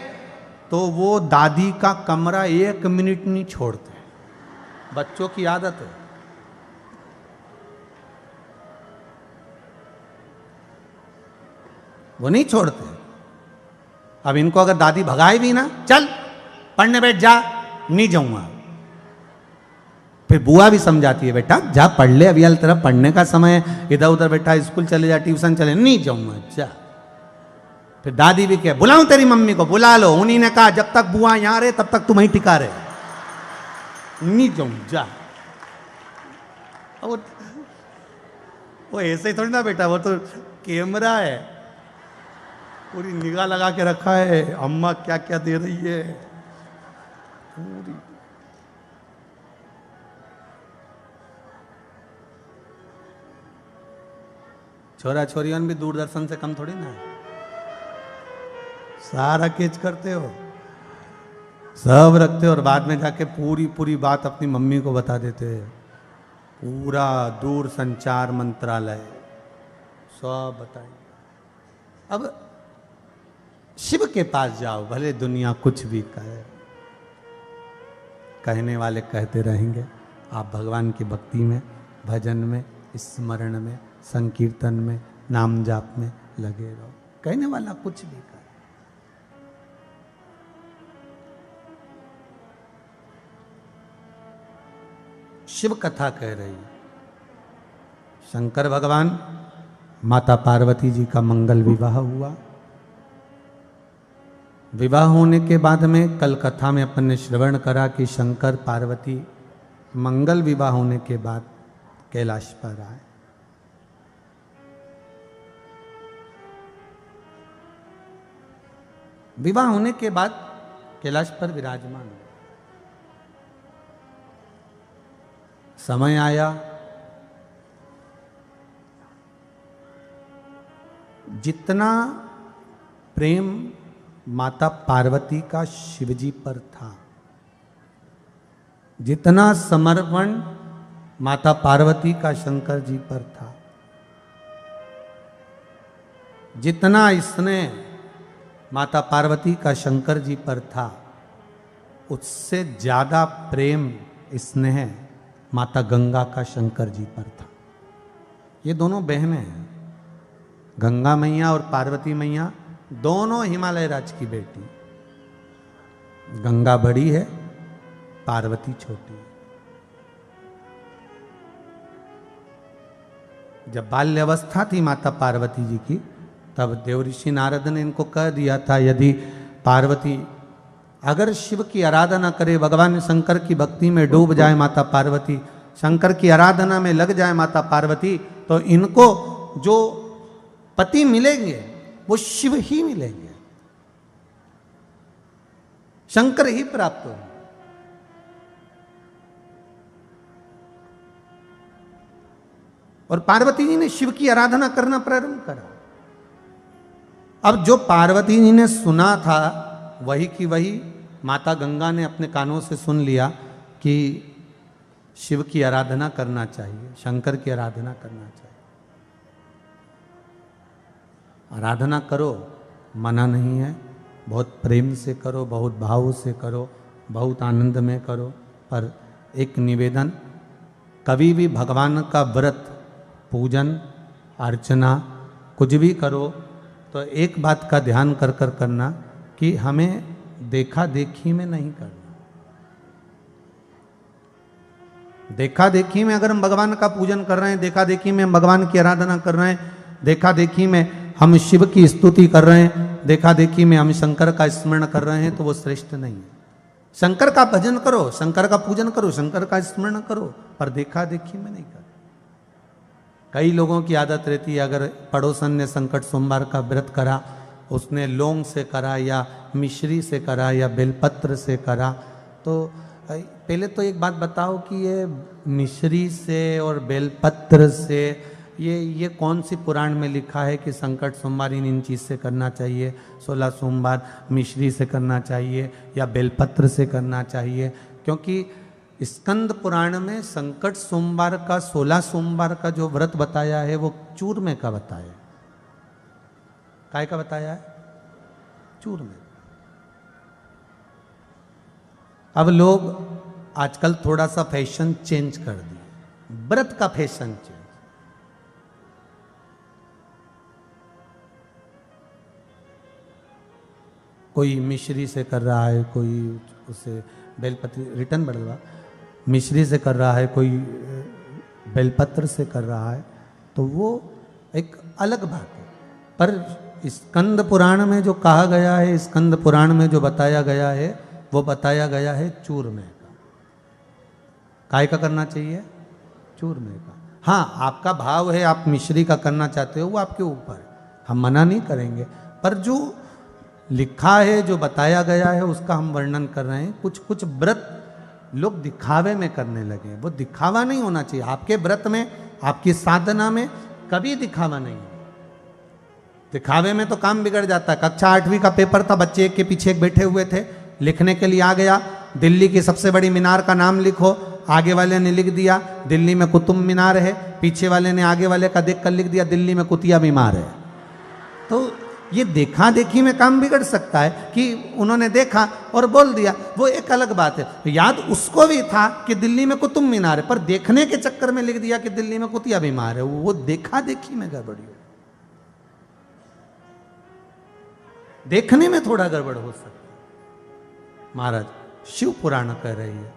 तो वो दादी का कमरा 1 मिनट नहीं छोड़ते। बच्चों की आदत है। वो नहीं छोड़ते। अब इनको अगर दादी भगाए भी ना, चल पढ़ने बैठ जा, नहीं जाऊंगा। फिर बुआ भी समझाती है, बेटा जा पढ़ ले, अभी हाल तेरा पढ़ने का समय है, इधर उधर बेटा स्कूल चले जा, ट्यूशन चले, नहीं जाऊंगा जा। फिर दादी भी कहे, बुलाऊं तेरी मम्मी को? बुला लो। उन्हीं ने कहा जब तक बुआ यहां रहे तब तक तुम वहीं टिका रहे, नहीं जाऊं जा। वो ऐसे ही थोड़ी ना बेटा, वो तो कैमरा है, पूरी निगाह लगा के रखा है, अम्मा क्या क्या दे रही है पूरी। छोरा छोरियन भी दूरदर्शन से कम थोड़ी ना है, सारा केच करते हो, सब रखते हो, और बाद में जाके पूरी पूरी बात अपनी मम्मी को बता देते हैं। पूरा दूर संचार मंत्रालय सब बताएंगे। अब शिव के पास जाओ, भले दुनिया कुछ भी कहे, कहने वाले कहते रहेंगे। आप भगवान की भक्ति में, भजन में, स्मरण में, संकीर्तन में, नाम जाप में लगे रहो, कहने वाला कुछ भी कहे। शिव कथा कह रही है, शंकर भगवान माता पार्वती जी का मंगल विवाह हुआ। विवाह होने के बाद में कल कथा में अपन ने श्रवण करा कि शंकर पार्वती मंगल विवाह होने के बाद कैलाश पर आए। विवाह होने के बाद कैलाश पर विराजमान हुए। समय आया, जितना प्रेम माता पार्वती का शिवजी पर था, जितना समर्पण माता पार्वती का शंकर जी पर था, जितना स्नेह माता पार्वती का शंकर जी पर था, उससे ज्यादा प्रेम स्नेह माता गंगा का शंकर जी पर था। ये दोनों बहनें हैं, गंगा मैया और पार्वती मैया, दोनों हिमालय राज की बेटी। गंगा बड़ी है, पार्वती छोटी है। जब बाल्यावस्था थी माता पार्वती जी की, तब देवऋषि नारद ने इनको कह दिया था, यदि पार्वती अगर शिव की आराधना करे, भगवान शंकर की भक्ति में डूब जाए माता पार्वती, शंकर की आराधना में लग जाए माता पार्वती, तो इनको जो पति मिलेंगे वो शिव ही मिलेंगे, शंकर ही प्राप्त होंगे। और पार्वती जी ने शिव की आराधना करना प्रारंभ करा। अब जो पार्वती जी ने सुना था वही की वही माता गंगा ने अपने कानों से सुन लिया कि शिव की आराधना करना चाहिए, शंकर की आराधना करना चाहिए। आराधना करो, मना नहीं है, बहुत प्रेम से करो, बहुत भाव से करो, बहुत आनंद में करो, पर एक निवेदन, कभी भी भगवान का व्रत, पूजन अर्चना कुछ भी करो तो एक बात का ध्यान कर कर करना कि हमें देखा देखी में नहीं करना। देखा देखी में अगर हम भगवान का पूजन कर रहे हैं, देखा देखी में हम भगवान की आराधना कर रहे हैं, देखा देखी में हम शिव की स्तुति कर रहे हैं, देखा देखी में हम शंकर का स्मरण कर रहे हैं, तो वो श्रेष्ठ नहीं है। शंकर का भजन करो, शंकर का पूजन करो, शंकर का स्मरण करो, पर देखा देखी में नहीं करो। कई लोगों की आदत रहती है, अगर पड़ोसन ने संकट सोमवार का व्रत करा, उसने लौंग से करा या मिश्री से करा या बेलपत्र से करा, तो पहले तो एक बात बताओ कि ये मिश्री से और बेलपत्र से ये कौन सी पुराण में लिखा है कि संकट सोमवार इन चीज़ से करना चाहिए? 16 सोमवार मिश्री से करना चाहिए या बेलपत्र से करना चाहिए? क्योंकि स्कंद पुराण में संकट सोमवार का, 16 सोमवार का जो व्रत बताया है वो चूरमे का बताया है। काय का बताया है? चूरमे। अब लोग आजकल थोड़ा सा फैशन चेंज कर दिए, व्रत का फैशन चेंज। कोई मिश्री से कर रहा है, कोई उसे बेलपत्र रिटर्न बदलवा मिश्री से कर रहा है, कोई बेलपत्र से कर रहा है, तो वो एक अलग बात है। पर स्कंद पुराण में जो कहा गया है, स्कंद पुराण में जो बताया गया है, वो बताया गया है चूरमे का। काय का करना चाहिए? चूरमे का। हाँ, आपका भाव है, आप मिश्री का करना चाहते हो, वो आपके ऊपर, हम मना नहीं करेंगे, पर जो लिखा है, जो बताया गया है, उसका हम वर्णन कर रहे हैं। कुछ कुछ व्रत लोग दिखावे में करने लगे, वो दिखावा नहीं होना चाहिए। आपके व्रत में, आपकी साधना में कभी दिखावा नहीं है। दिखावे में तो काम बिगड़ जाता है। कक्षा 8वीं का पेपर था, बच्चे एक के पीछे एक बैठे हुए थे, लिखने के लिए आ गया, दिल्ली की सबसे बड़ी मीनार का नाम लिखो। आगे वाले ने लिख दिया दिल्ली में कुतुब मीनार है, पीछे वाले ने आगे वाले का देख कर लिख दिया दिल्ली में कुतिया बीमार है। तो ये देखा देखी में काम बिगड़ सकता है कि उन्होंने देखा और बोल दिया, वो एक अलग बात है। तो याद उसको भी था कि दिल्ली में कुतुब मीनार है, पर देखने के चक्कर में लिख दिया कि दिल्ली में कुतिया बीमार है, वो देखा देखी में गड़बड़ी हो, देखने में थोड़ा गड़बड़ हो सकता है। महाराज शिव पुराण कह रही है,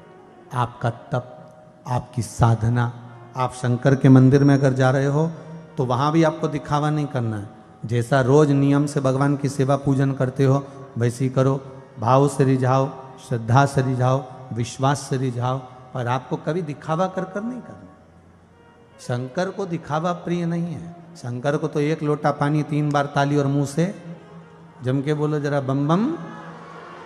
आपका तप, आपकी साधना, आप शंकर के मंदिर में अगर जा रहे हो तो वहां भी आपको दिखावा नहीं करना है। जैसा रोज नियम से भगवान की सेवा पूजन करते हो वैसे ही करो, भाव से रिझाओ, श्रद्धा से रिझाओ, विश्वास से रिझाओ, पर आपको कभी दिखावा कर कर नहीं करना। शंकर को दिखावा प्रिय नहीं है। शंकर को तो एक लोटा पानी 3 बार ताली और मुंह से जम के बोलो जरा, बम बम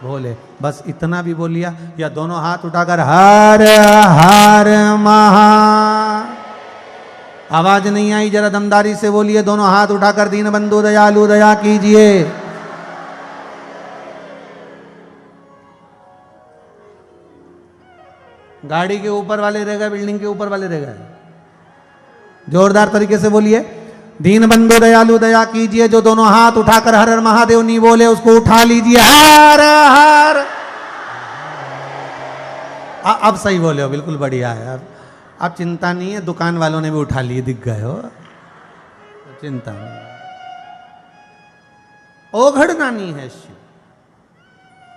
भोले। बस इतना भी बोल लिया, या दोनों हाथ उठाकर हर हर महा, आवाज नहीं आई, जरा दमदारी से बोलिए, दोनों हाथ उठाकर, दीन बंधु दयालु दया कीजिए। गाड़ी के ऊपर वाले रह गए, बिल्डिंग के ऊपर वाले रह गए, जोरदार तरीके से बोलिए, दीन बंधु दयालु दया कीजिए। जो दोनों हाथ उठाकर हर हर महादेव नहीं बोले उसको उठा लीजिए, हर हर। अब सही बोले हो, बिल्कुल बढ़िया है। अब चिंता नहीं है, दुकान वालों ने भी उठा लिए, दिख गए हो, चिंता नहीं। ओघड़ नानी है शिव,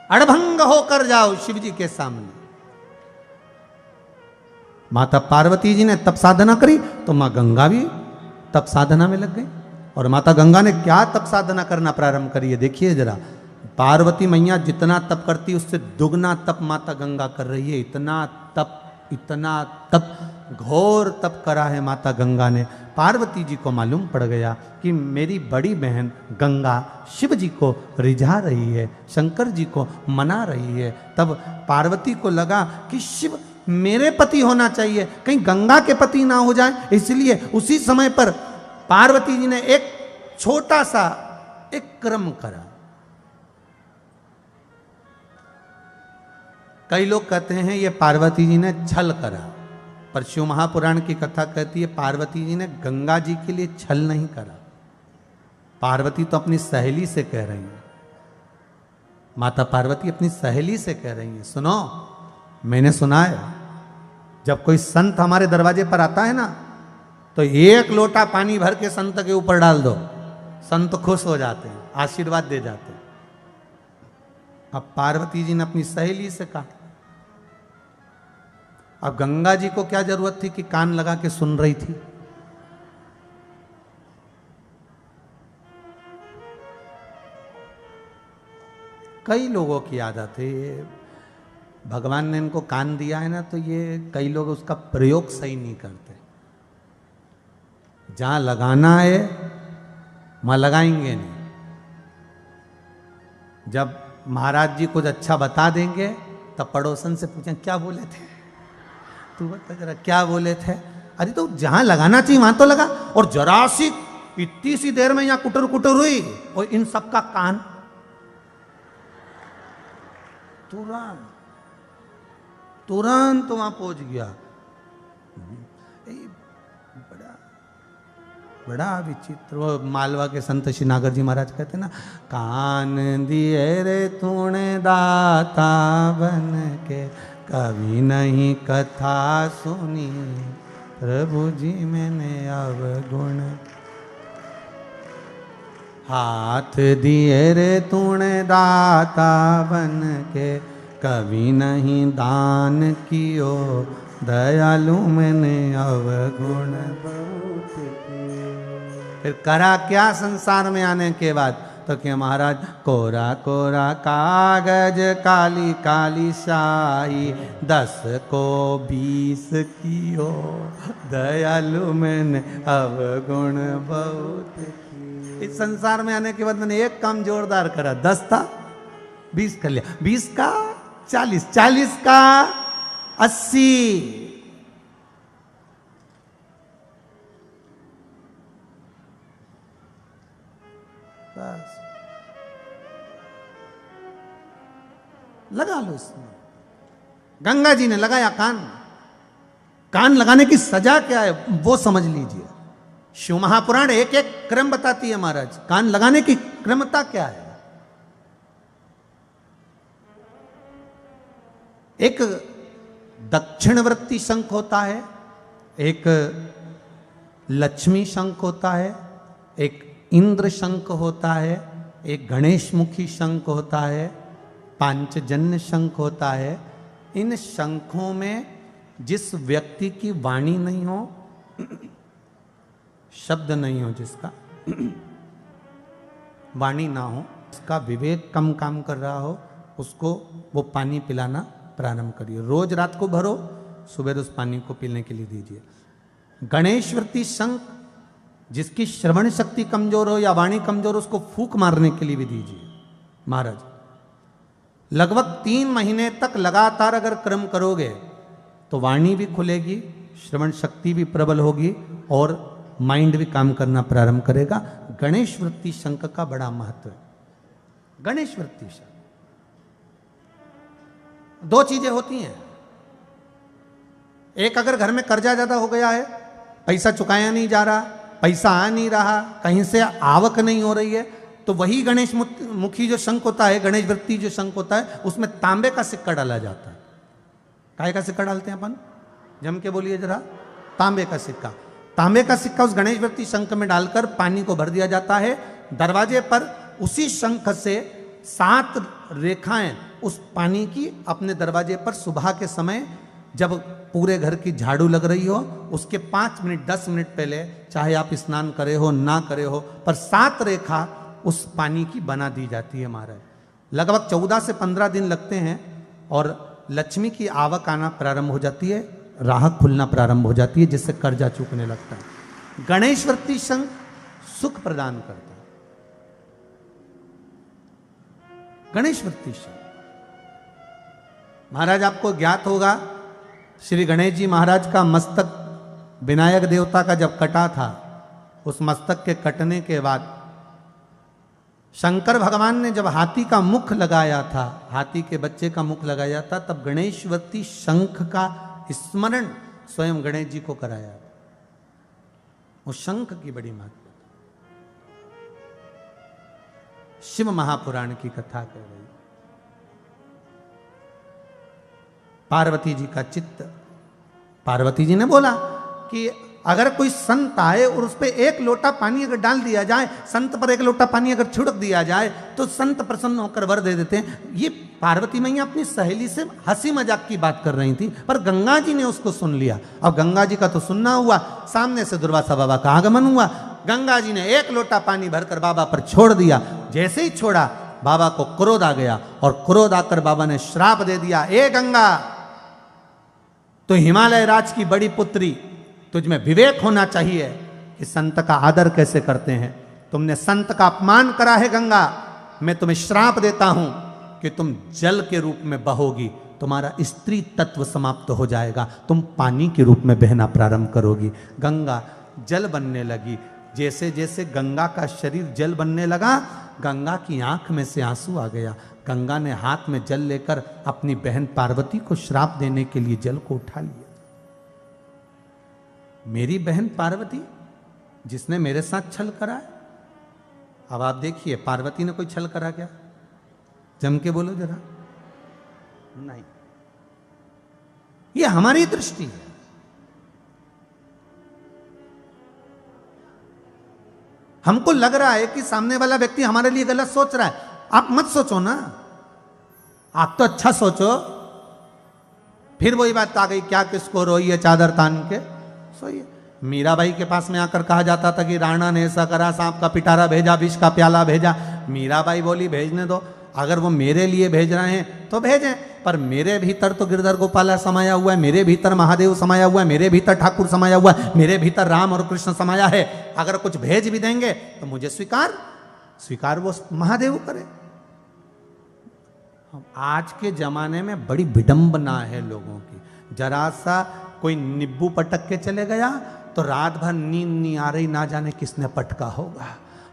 अड़भंग होकर जाओ शिव जी के सामने। माता पार्वती जी ने तप साधना करी तो मां गंगा भी तप साधना में लग गई। और माता गंगा ने क्या तप साधना करना प्रारंभ करी है, देखिए जरा। पार्वती मैया जितना तप करती उससे दुगना तप माता गंगा कर रही है। इतना तप, घोर तप करा है माता गंगा ने। पार्वती जी को मालूम पड़ गया कि मेरी बड़ी बहन गंगा शिव जी को रिझा रही है, शंकर जी को मना रही है। तब पार्वती को लगा कि शिव मेरे पति होना चाहिए, कहीं गंगा के पति ना हो जाए। इसलिए उसी समय पर पार्वती जी ने एक छोटा सा एक क्रम करा। कई लोग कहते हैं ये पार्वती जी ने छल करा, पर शिव महापुराण की कथा कहती है पार्वती जी ने गंगा जी के लिए छल नहीं करा। पार्वती तो अपनी सहेली से कह रही है, माता पार्वती अपनी सहेली से कह रही है, सुनो मैंने सुना है जब कोई संत हमारे दरवाजे पर आता है ना तो एक लोटा पानी भर के संत के ऊपर डाल दो, संत खुश हो जाते हैं, आशीर्वाद दे जाते हैं। अब पार्वती जी ने अपनी सहेली से कहा। अब गंगा जी को क्या जरूरत थी कि कान लगा के सुन रही थी। कई लोगों की आदत है, भगवान ने इनको कान दिया है ना तो ये कई लोग उसका प्रयोग सही नहीं करते। जहां लगाना है वहां लगाएंगे नहीं। जब महाराज जी कुछ अच्छा बता देंगे तब पड़ोसन से पूछें क्या बोले थे, तू बता जरा क्या बोले थे। अरे तो जहां लगाना चाहिए वहां तो लगा। और जरा सी इतनी सी देर में यहां कुटर कुटर हुई और इन सबका कान तुरंत वहां पहुंच गया। बड़ा विचित्र। वो मालवा के संत श्री नागर जी महाराज कहते ना, कान दिए रे तूने दाता बन के, कभी नहीं कथा सुनी प्रभु जी मैंने अवगुण। हाथ दिए रे तूने दाता बन के, कभी नहीं दान कियो दयालु मैंने अवगुण बहुत किए। फिर करा क्या संसार में आने के बाद, तो क्या महाराज कोरा कोरा कागज काली काली शाही, 10 को 20 कियो दयालु मैंने अवगुण बहुत किए। इस संसार में आने के बाद मैंने एक काम जोरदार करा, 10 था 20 कर लिया, 20 का 40, 40 का 80। बस लगा लो इसमें। गंगा जी ने लगाया कान। कान लगाने की सजा क्या है वो समझ लीजिए। शिव महापुराण एक एक क्रम बताती है महाराज। कान लगाने की क्रमता क्या है। एक दक्षिणवर्ती शंख होता है, एक लक्ष्मी शंख होता है, एक इंद्र शंख होता है, एक गणेश मुखी शंख होता है, पांचजन्य शंख होता है। इन शंखों में जिस व्यक्ति की वाणी नहीं हो, शब्द नहीं हो, जिसका वाणी ना हो, उसका विवेक कम काम कर रहा हो, उसको वो पानी पिलाना प्रारंभ करिए। रोज रात को भरो, सुबह उस पानी को पीने के लिए दीजिए। गणेशवर्ती शंख जिसकी श्रवण शक्ति कमजोर हो या वाणी कमजोर हो, उसको फूंक मारने के लिए भी दीजिए। महाराज लगभग 3 महीने तक लगातार अगर क्रम करोगे तो वाणी भी खुलेगी, श्रवण शक्ति भी प्रबल होगी और माइंड भी काम करना प्रारंभ करेगा। गणेश वृत्ति शंख का बड़ा महत्व है। गणेश वृत्ति शंख 2 चीजें होती हैं। एक, अगर घर में कर्जा ज्यादा हो गया है, पैसा चुकाया नहीं जा रहा, पैसा आ नहीं रहा, कहीं से आवक नहीं हो रही है, तो वही गणेश मुखी जो शंख होता है, गणेश वृत्ति जो शंख होता है, उसमें तांबे का सिक्का डाला जाता है। काय का सिक्का डालते हैं अपन? जम के बोलिए जरा। तांबे का सिक्का। तांबे का सिक्का उस गणेश वृत्ति शंख में डालकर पानी को भर दिया जाता है। दरवाजे पर उसी शंख से 7 रेखाएं उस पानी की अपने दरवाजे पर सुबह के समय, जब पूरे घर की झाड़ू लग रही हो, उसके 5 मिनट 10 मिनट पहले, चाहे आप स्नान करे हो ना करे हो, पर 7 रेखा उस पानी की बना दी जाती है महाराज। लगभग 14 से 15 दिन लगते हैं और लक्ष्मी की आवक आना प्रारंभ हो जाती है, राह खुलना प्रारंभ हो जाती है, जिससे कर्जा चूकने लगता है। गणेश वृत्ति शंख सुख प्रदान करता है। गणेश वृत्ति शंख महाराज, आपको ज्ञात होगा श्री गणेश जी महाराज का मस्तक विनायक देवता का जब कटा था, उस मस्तक के कटने के बाद शंकर भगवान ने जब हाथी का मुख लगाया था, हाथी के बच्चे का मुख लगाया था, तब गणेशवती शंख का स्मरण स्वयं गणेश जी को कराया। वो शंख की बड़ी महत्व। शिव महापुराण की कथा कह रही। पार्वती जी का चित्त, पार्वती जी ने बोला कि अगर कोई संत आए और उस पर 1 लोटा पानी अगर डाल दिया जाए, संत पर 1 लोटा पानी अगर छिड़क दिया जाए, तो संत प्रसन्न होकर वर दे देते हैं। ये पार्वती मैया अपनी सहेली से हंसी मजाक की बात कर रही थी, पर गंगा जी ने उसको सुन लिया। अब गंगा जी का तो सुनना हुआ, सामने से दुर्वासा बाबा का आगमन हुआ। गंगा जी ने 1 लोटा पानी भरकर बाबा पर छोड़ दिया। जैसे ही छोड़ा, बाबा को क्रोध आ गया और क्रोध आकर बाबा ने श्राप दे दिया, ए गंगा, तो हिमालय राज की बड़ी पुत्री, तुझमें विवेक होना चाहिए कि संत का आदर कैसे करते हैं। तुमने संत का अपमान करा है गंगा, मैं तुम्हें श्राप देता हूं कि तुम जल के रूप में बहोगी, तुम्हारा स्त्री तत्व समाप्त हो जाएगा, तुम पानी के रूप में बहना प्रारंभ करोगी। गंगा जल बनने लगी। जैसे जैसे गंगा का शरीर जल बनने लगा, गंगा की आंख में से आंसू आ गया। गंगा ने हाथ में जल लेकर अपनी बहन पार्वती को श्राप देने के लिए जल को उठा लिया। मेरी बहन पार्वती जिसने मेरे साथ छल करा है। अब आप देखिए, पार्वती ने कोई छल करा क्या? जम के बोलो जरा। नहीं, ये हमारी दृष्टि है। हमको लग रहा है कि सामने वाला व्यक्ति हमारे लिए गलत सोच रहा है। आप मत सोचो ना, आप तो अच्छा सोचो। फिर वही बात आ गई, क्या किसको रोई है चादर तान के सोइए। मीराबाई के पास में आकर कहा जाता था कि राणा ने ऐसा करा, सांप का पिटारा भेजा, विष का प्याला भेजा। मीराबाई बोली भेजने दो, अगर वो मेरे लिए भेज रहे हैं तो भेजें, पर मेरे भीतर तो गिरधर गोपाला समाया हुआ है, मेरे भीतर महादेव समाया हुआ है, मेरे भीतर ठाकुर समाया हुआ है, मेरे भीतर राम और कृष्ण समाया है। अगर कुछ भेज भी देंगे तो मुझे स्वीकार वो महादेव करे। आज के जमाने में बड़ी विडंबना है लोगों की। जरा सा कोई नींबू पटक के चले गया तो रात भर नींद नहीं आ रही, ना जाने किसने पटका होगा,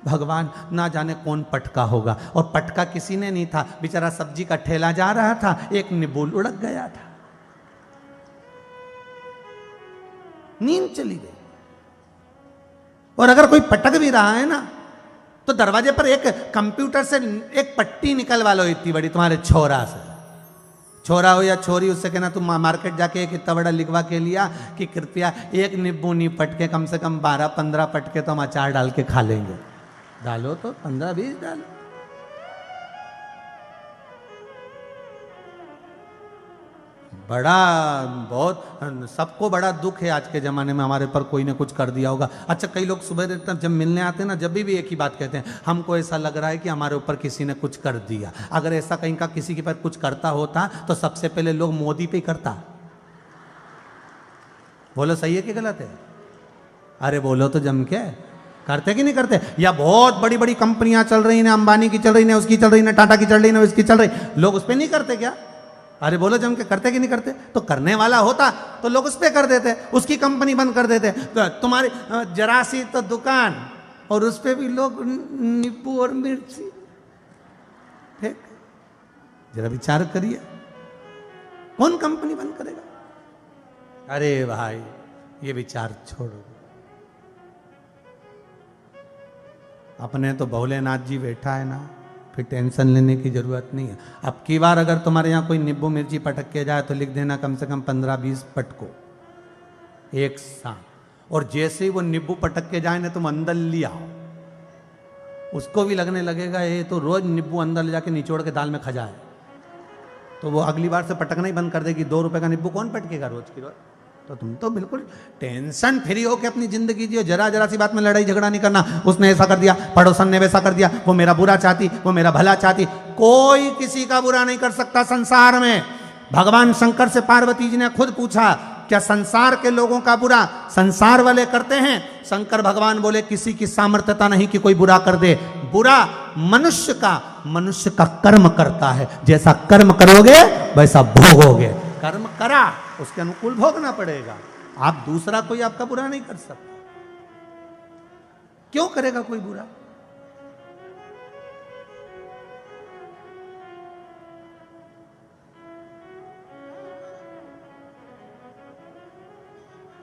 भगवान ना जाने कौन पटका होगा। और पटका किसी ने नहीं था, बेचारा सब्जी का ठेला जा रहा था, एक नींबू लुढ़क गया था, नींद चली गई। और अगर कोई पटक भी रहा है ना, तो दरवाजे पर एक कंप्यूटर से एक पट्टी निकलवा लो इतनी बड़ी, तुम्हारे छोरा से, छोरा हो या छोरी, उससे कहना तुम मार्केट जाके एक इतना बड़ा लिखवा के लिया कि कृपया एक नींबू नहीं पटके, कम से कम 12-15 पटके तो हम अचार डाल के खा लेंगे। डालो तो 15-20 डालो। बड़ा बहुत सबको बड़ा दुख है आज के ज़माने में, हमारे पर कोई ने कुछ कर दिया होगा। अच्छा, कई लोग सुबह देर जब मिलने आते हैं ना, जब भी एक ही बात कहते हैं, हमको ऐसा लग रहा है कि हमारे ऊपर किसी ने कुछ कर दिया। अगर ऐसा कहीं का किसी के पास कुछ करता होता तो सबसे पहले लोग मोदी पे ही करता। बोलो सही है कि गलत है? अरे बोलो तो जम के। करते कि नहीं करते? या बहुत बड़ी बड़ी कंपनियां चल रही हैं, अंबानी की चल रही है, उसकी चल रही है, टाटा की चल रही है, उसकी चल रही, लोग उस पर नहीं करते क्या? अरे बोलो जम के, करते कि नहीं करते? तो करने वाला होता तो लोग उस पर कर देते, उसकी कंपनी बंद कर देते। तो तुम्हारी जरा सी तो दुकान और उस पर भी लोग नींबू और मिर्ची फेंक। जरा विचार करिए, कौन कंपनी बंद करेगा? अरे भाई ये विचार छोड़ो। अपने तो भोलेनाथ जी बैठा है ना, फिर टेंशन लेने की जरूरत नहीं है। अब की बार अगर तुम्हारे यहाँ कोई नींबू मिर्ची पटक के जाए तो लिख देना कम से कम 15-20 पटको एक साथ। और जैसे ही वो नींबू पटक के जाए ना, तुम अंदर ले आओ, उसको भी लगने लगेगा ये तो रोज नींबू अंदर ले जाके निचोड़ के दाल में खा जाए, तो वो अगली बार से पटकना ही बंद कर देगी। 2 रुपए का नींबू कौन पटकेगा रोज की रोज? तो तुम तो बिल्कुल टेंशन फ्री होके अपनी जिंदगी जियो। जरा जरा सी बात में लड़ाई झगड़ा नहीं करना। उसने ऐसा कर दिया, पड़ोसन ने वैसा कर दिया, वो मेरा बुरा चाहती, वो मेरा भला चाहती। कोई किसी का बुरा नहीं कर सकता संसार में। भगवान शंकर से पार्वती जी ने खुद पूछा, क्या संसार के लोगों का बुरा संसार वाले करते हैं? शंकर भगवान बोले, किसी की सामर्थ्यता नहीं कि कोई बुरा कर दे। बुरा मनुष्य का कर्म करता है। जैसा कर्म करोगे वैसा भोगोगे। कर्म करा, उसके अनुकूल भोगना पड़ेगा। आप दूसरा कोई आपका बुरा नहीं कर सकता। क्यों करेगा कोई बुरा?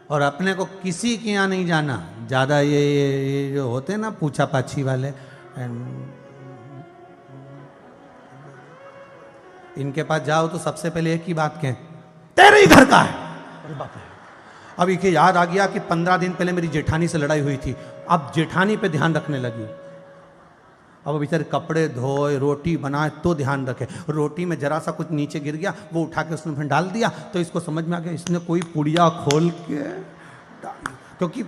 और अपने को किसी के यहाँ नहीं जाना। ज्यादा ये जो होते हैं ना पूछा पाछी वाले, इनके पास जाओ तो सबसे पहले एक ही बात कहें, तेरे ही घर का है। अरे बाप रे, अब इसे याद आ गया कि 15 दिन पहले मेरी जेठानी से लड़ाई हुई थी। अब जेठानी पे ध्यान रखने लगी। अब बेचारे कपड़े धोए, रोटी बनाए तो ध्यान रखे। रोटी में जरा सा कुछ नीचे गिर गया, वो उठा के उसमें डाल दिया, तो इसको समझ में आ गया इसने कोई पुड़िया खोल के डाल, क्योंकि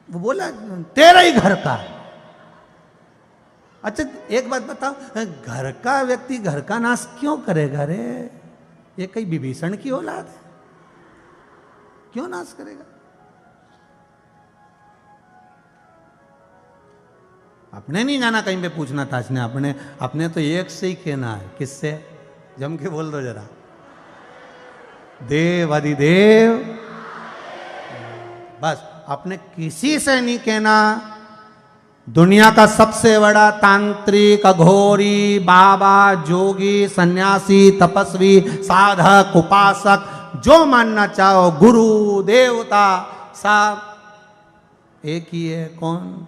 वो बोला तेरा ही घर का है। अच्छा एक बात बताओ, घर का व्यक्ति घर का नाश क्यों करेगा रे? ये कहीं विभीषण की औलाद है? क्यों नाश करेगा? अपने नहीं जाना कहीं पे पूछना था इसने। अपने तो एक से ही कहना है। किससे? जम के बोल दो जरा, देव अधिदेव। बस अपने किसी से नहीं कहना। दुनिया का सबसे बड़ा तांत्रिक, अघोरी, बाबा, जोगी, सन्यासी, तपस्वी, साधक, उपासक, जो मानना चाहो, गुरु, देवता, सब एक ही है। कौन?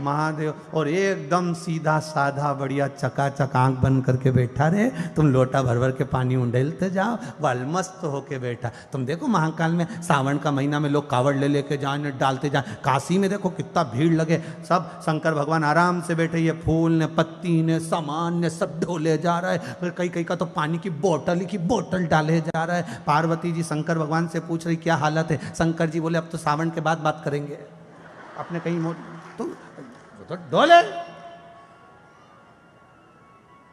महादेव। और एकदम सीधा साधा बढ़िया चकाचक आंख बंद करके बैठा रहे। तुम लोटा भर भर के पानी उंडेलते जाओ, वलमस्त होके बैठा। तुम देखो महाकाल में सावन का महीना में लोग कावड़ ले लेके जाए, डालते जाए। काशी में देखो कितना भीड़ लगे, सब शंकर भगवान आराम से बैठे, ये फूल ने, पत्ती ने, सामान ने सब ढोले जा रहा है। फिर कई का तो पानी की बोतल की बोतल डाले जा रहा है। पार्वती जी शंकर भगवान से पूछ रही क्या हालत है? शंकर जी बोले अब तो सावन के बाद बात करेंगे। अपने कहीं तो डोले।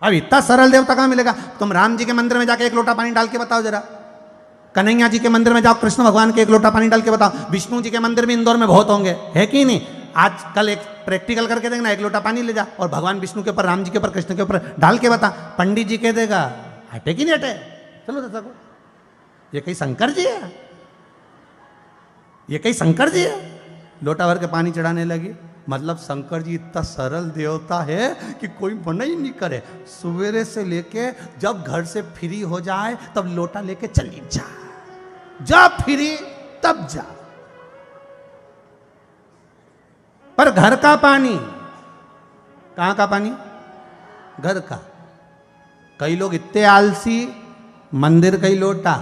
अब इतना सरल देवता कहां मिलेगा? तुम राम जी के मंदिर में जाके एक लोटा पानी डाल के बताओ जरा। कन्हैया जी के मंदिर में जाओ, कृष्ण भगवान के एक लोटा पानी डाल के बताओ। विष्णु जी के मंदिर में इंदौर में बहुत होंगे, है कि नहीं? आज कल एक प्रैक्टिकल करके देखना, एक लोटा पानी ले जा और भगवान विष्णु के ऊपर, राम जी के ऊपर, कृष्ण के ऊपर डाल के बता। पंडित जी कह देगा हटे कि नहीं हटे? चलो दसा को, ये कहीं शंकर जी है? ये कहीं शंकर जी है? लोटा भर के पानी चढ़ाने लगी। मतलब शंकर जी इतना सरल देवता है कि कोई मना ही नहीं करे। सवेरे से लेके जब घर से फ्री हो जाए तब लोटा लेके चली जा, जब फ्री तब जा। पर घर का पानी, कहां का पानी? घर का। कई लोग इतने आलसी, मंदिर का ही लोटा,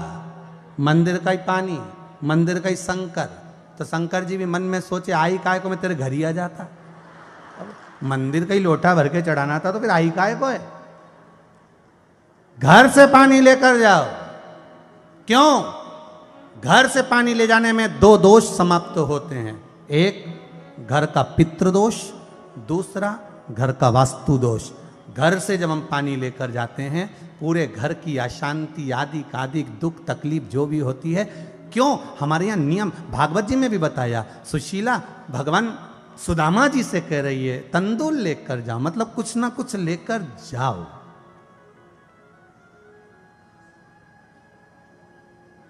मंदिर का ही पानी, मंदिर का ही शंकर। तो शंकर जी भी मन में सोचे आई काय को मैं तेरे घर ही आ जाता। अब मंदिर का ही लोटा भर के चढ़ाना था तो फिर आई काय को है? घर से पानी लेकर जाओ। क्यों? घर से पानी ले जाने में 2 दोष समाप्त होते हैं। एक घर का पितृदोष, दूसरा घर का वास्तु दोष। घर से जब हम पानी लेकर जाते हैं, पूरे घर की अशांति आदि कादिक दुख तकलीफ जो भी होती है, क्यों? हमारे यहाँ नियम भागवत जी में भी बताया। सुशीला भगवान सुदामा जी से कह रही है तंदूर लेकर जाओ, मतलब कुछ ना कुछ लेकर जाओ।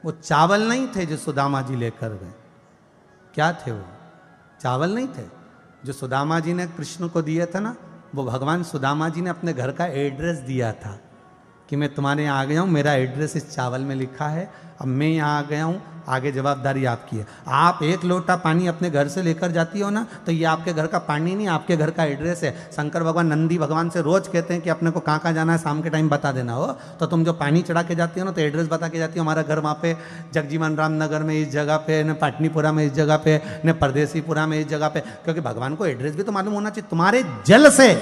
वो चावल नहीं थे जो सुदामा जी लेकर गए। क्या थे वो? चावल नहीं थे जो सुदामा जी ने कृष्ण को दिए थे ना, वो भगवान सुदामा जी ने अपने घर का एड्रेस दिया था कि मैं तुम्हारे यहाँ आ गया हूँ, मेरा एड्रेस इस चावल में लिखा है, अब मैं यहाँ आ गया हूँ, आगे जवाबदारी आपकी है। आप एक लोटा पानी अपने घर से लेकर जाती हो ना, तो ये आपके घर का पानी नहीं, आपके घर का एड्रेस है। शंकर भगवान नंदी भगवान से रोज कहते हैं कि अपने को कहाँ कहाँ जाना है, शाम के टाइम बता देना हो। तो तुम जो पानी चढ़ा के जाती हो ना, तो एड्रेस बता के जाती हो, हमारा घर वहाँ पे जगजीवन राम नगर में इस जगह पे, न पाटनीपुरा में इस जगह पे, न परदेसीपुरा में इस जगह पे, क्योंकि भगवान को एड्रेस भी तो मालूम होना चाहिए। तुम्हारे जल से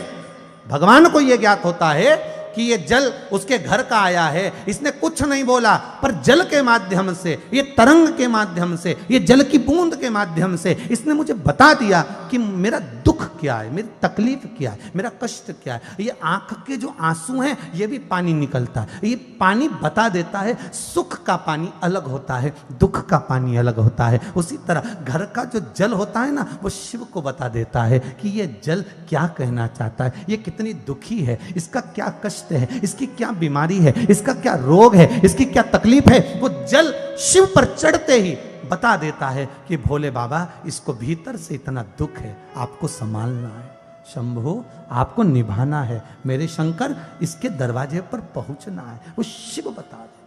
भगवान को यह ज्ञात होता है कि ये जल उसके घर का आया है। इसने कुछ नहीं बोला, पर जल के माध्यम से, ये तरंग के माध्यम से, ये जल की बूंद के माध्यम से इसने मुझे बता दिया कि मेरा दुख क्या है, मेरी तकलीफ क्या है, मेरा कष्ट क्या है। ये आंख के जो आंसू हैं, ये भी पानी निकलता है। ये पानी बता देता है, सुख का पानी अलग होता है, दुख का पानी अलग होता है। उसी तरह घर का जो जल होता है ना, वो शिव को बता देता है कि ये जल क्या कहना चाहता है, ये कितनी दुखी है, इसका क्या कष्ट है, इसकी क्या बीमारी है, इसका क्या रोग है, इसकी क्या तकलीफ है। वो जल शिव पर चढ़ते ही बता देता है कि भोले बाबा, इसको भीतर से इतना दुख है, आपको संभालना है, शंभो आपको निभाना है, मेरे शंकर इसके दरवाजे पर पहुंचना है। वो शिव बता देता,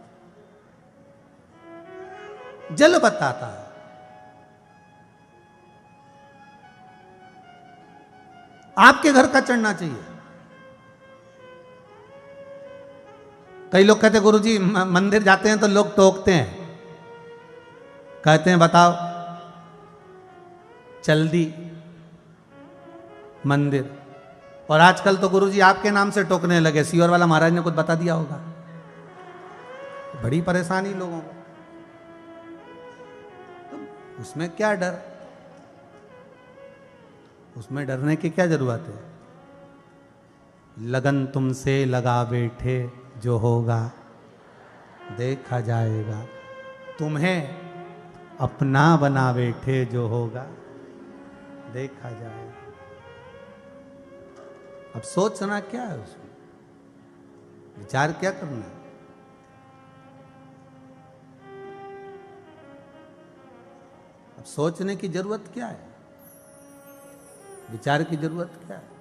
जल बताता है। आपके घर का चढ़ना चाहिए। कई लोग कहते हैं गुरुजी मंदिर जाते हैं तो लोग टोकते हैं, कहते हैं बताओ चल दी मंदिर। और आजकल तो गुरुजी आपके नाम से टोकने लगे, सीवर वाला महाराज ने कुछ बता दिया होगा। बड़ी परेशानी लोगों को, तो उसमें क्या डर, उसमें डरने की क्या जरूरत है। लगन तुमसे लगा बैठे, जो होगा देखा जाएगा, तुम्हें अपना बना बैठे, जो होगा देखा जाएगा। अब सोचना क्या है, उसमें विचार क्या करना है। अब सोचने की जरूरत क्या है, विचार की जरूरत क्या है।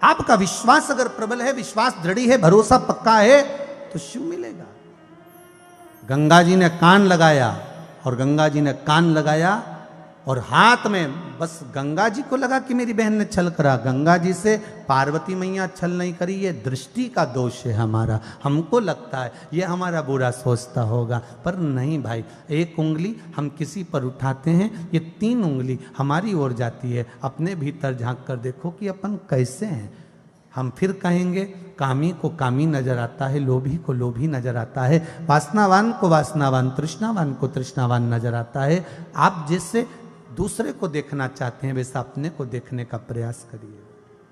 आपका विश्वास अगर प्रबल है, विश्वास दृढ़ है, भरोसा पक्का है, तो शिव मिलेगा। गंगा जी ने कान लगाया, और गंगा जी ने कान लगाया और हाथ में बस गंगा जी को लगा कि मेरी बहन ने छल करा। गंगा जी से पार्वती मैया छल नहीं करी। ये दृष्टि का दोष है हमारा। हमको लगता है ये हमारा बुरा सोचता होगा, पर नहीं भाई। एक उंगली हम किसी पर उठाते हैं, ये 3 उंगली हमारी ओर जाती है। अपने भीतर झांक कर देखो कि अपन कैसे हैं। हम फिर कहेंगे कामी को कामी नजर आता है, लोभी को लोभी नजर आता है, वासनावान को वासनावान, तृष्णावान को तृष्णावान नजर आता है। आप जैसे दूसरे को देखना चाहते हैं, वैसा अपने को देखने का प्रयास करिए।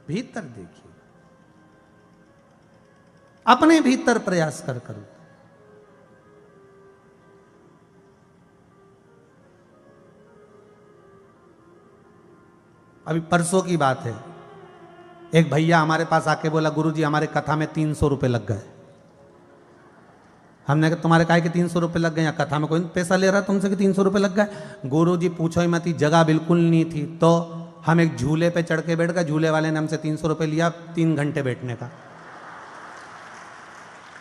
भीतर देखिए, अपने भीतर प्रयास कर करो। अभी परसों की बात है, एक भैया हमारे पास आके बोला गुरुजी हमारे कथा में 300 रुपए लग गए। हमने कहा तुम्हारे काहे के 300 रुपए लग गए, या कथा में कोई पैसा ले रहा तुमसे कि 300 रुपए लग गए। गुरुजी पूछो ही मत, जगह बिल्कुल नहीं थी, तो हम एक झूले पे चढ़ के बैठ गए। झूले वाले ने हमसे 300 रुपए लिया 3 घंटे बैठने का।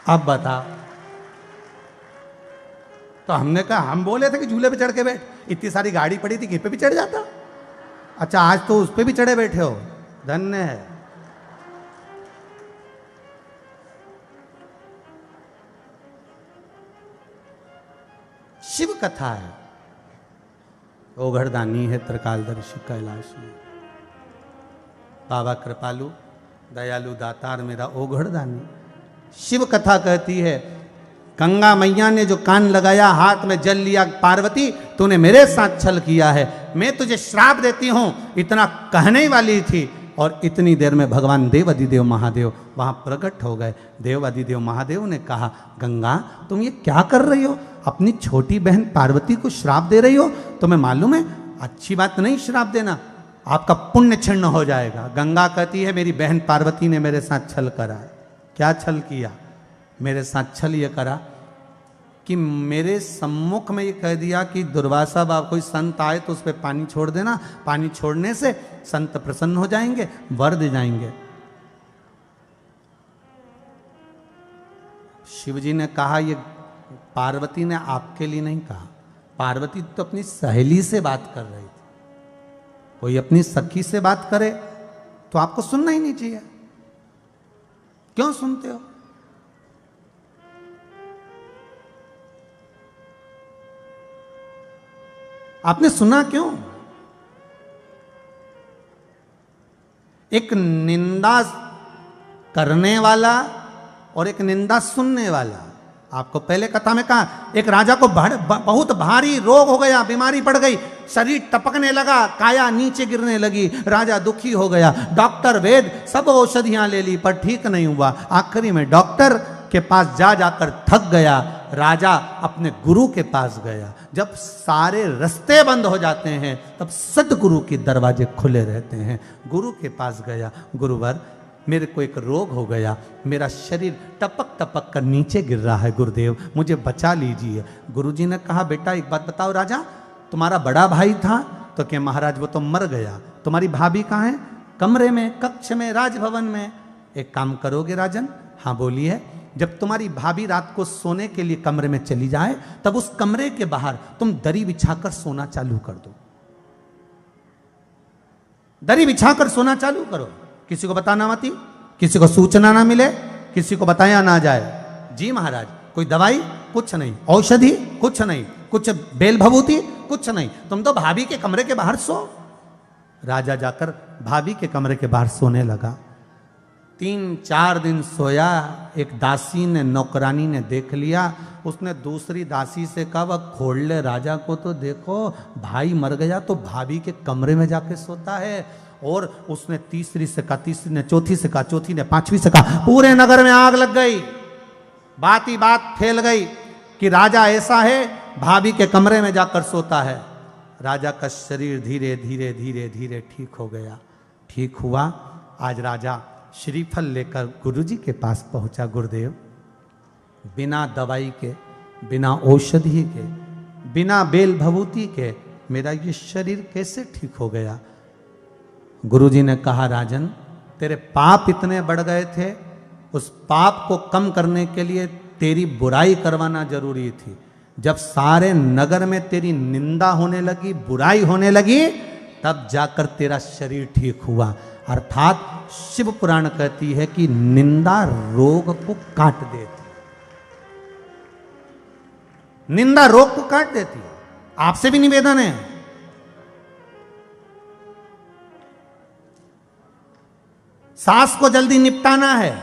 अब बता, तो हमने कहा हम बोले थे कि झूले पे चढ़ के बैठ, इतनी सारी गाड़ी पड़ी थी, घी पे भी चढ़ जाता। अच्छा आज तो उस पे भी चढ़े बैठे हो, धन्य है। शिव कथा है, ओघड़दानी है त्रिकालदर्शी कैलाश में। बाबा कृपालु दयालु दातार मेरा ओघड़दानी। शिव कथा कहती है गंगा मैया ने जो कान लगाया, हाथ में जल लिया, पार्वती तूने मेरे साथ छल किया है, मैं तुझे श्राप देती हूं, इतना कहने वाली थी और इतनी देर में भगवान देव अधिदेव महादेव वहाँ प्रकट हो गए। देव अधिदेव महादेव ने कहा, गंगा तुम ये क्या कर रही हो? अपनी छोटी बहन पार्वती को श्राप दे रही हो? तुम्हें मालूम है अच्छी बात नहीं श्राप देना, आपका पुण्य क्षीण हो जाएगा। गंगा कहती है, मेरी बहन पार्वती ने मेरे साथ छल करा है। क्या छल किया? मेरे साथ छल ये करा कि मेरे सम्मुख में ये कह दिया कि दुर्वासा बाबा कोई संत आए तो उस पर पानी छोड़ देना, पानी छोड़ने से संत प्रसन्न हो जाएंगे, वर दे जाएंगे। शिव जी ने कहा, ये पार्वती ने आपके लिए नहीं कहा, पार्वती तो अपनी सहेली से बात कर रही थी। कोई अपनी सखी से बात करे तो आपको सुनना ही नहीं चाहिए, क्यों सुनते हो? आपने सुना क्यों? एक निंदा करने वाला और एक निंदा सुनने वाला। आपको पहले कथा में कहा, एक राजा को बहुत भारी रोग हो गया, बीमारी पड़ गई, शरीर टपकने लगा, काया नीचे गिरने लगी, राजा दुखी हो गया। डॉक्टर वेद सब औषधियां ले ली पर ठीक नहीं हुआ। आखिरी में डॉक्टर के पास जा जाकर थक गया, राजा अपने गुरु के पास गया। जब सारे रास्ते बंद हो जाते हैं तब सदगुरु के दरवाजे खुले रहते हैं। गुरु के पास गया, गुरुवर मेरे को एक रोग हो गया, मेरा शरीर टपक टपक कर नीचे गिर रहा है, गुरुदेव मुझे बचा लीजिए। गुरुजी ने कहा, बेटा एक बात बताओ राजा, तुम्हारा बड़ा भाई था तो क्या? महाराज वो तो मर गया। तुम्हारी भाभी कहाँ है? कमरे में, कक्ष में, राजभवन में। एक काम करोगे राजन? हाँ बोलिए। जब तुम्हारी भाभी रात को सोने के लिए कमरे में चली जाए तब उस कमरे के बाहर तुम दरी बिछाकर सोना चालू कर दो। दरी बिछाकर सोना चालू करो, किसी को बताना मत, किसी को सूचना ना मिले, किसी को बताया ना जाए। जी महाराज। कोई दवाई? कुछ नहीं। औषधि? कुछ नहीं। कुछ बेल भभूति? कुछ नहीं। तुम तो भाभी के कमरे के बाहर सो। राजा जाकर भाभी के कमरे के बाहर सोने लगा। 3-4 दिन सोया। एक दासी ने, नौकरानी ने देख लिया। उसने दूसरी दासी से कहा, वह खोल ले राजा को तो देखो, भाई मर गया तो भाभी के कमरे में जाके सोता है। और उसने तीसरी से कहा, तीसरी ने चौथी से कहा, चौथी ने पांचवी से कहा। पूरे नगर में आग लग गई, बात ही बात फैल गई कि राजा ऐसा है, भाभी के कमरे में जाकर सोता है। राजा का शरीर धीरे धीरे धीरे धीरे ठीक हो गया। ठीक हुआ। आज राजा श्रीफल लेकर गुरुजी के पास पहुंचा। गुरुदेव, बिना दवाई के, बिना औषधि के, बिना बेल भभूति के मेरा ये शरीर कैसे ठीक हो गया? गुरुजी ने कहा, राजन तेरे पाप इतने बढ़ गए थे, उस पाप को कम करने के लिए तेरी बुराई करवाना जरूरी थी। जब सारे नगर में तेरी निंदा होने लगी, बुराई होने लगी, तब जाकर तेरा शरीर ठीक हुआ। अर्थात शिव पुराण कहती है कि निंदा रोग को काट देती, निंदा रोग को काट देती। आपसे भी निवेदन है, सास को जल्दी निपटाना है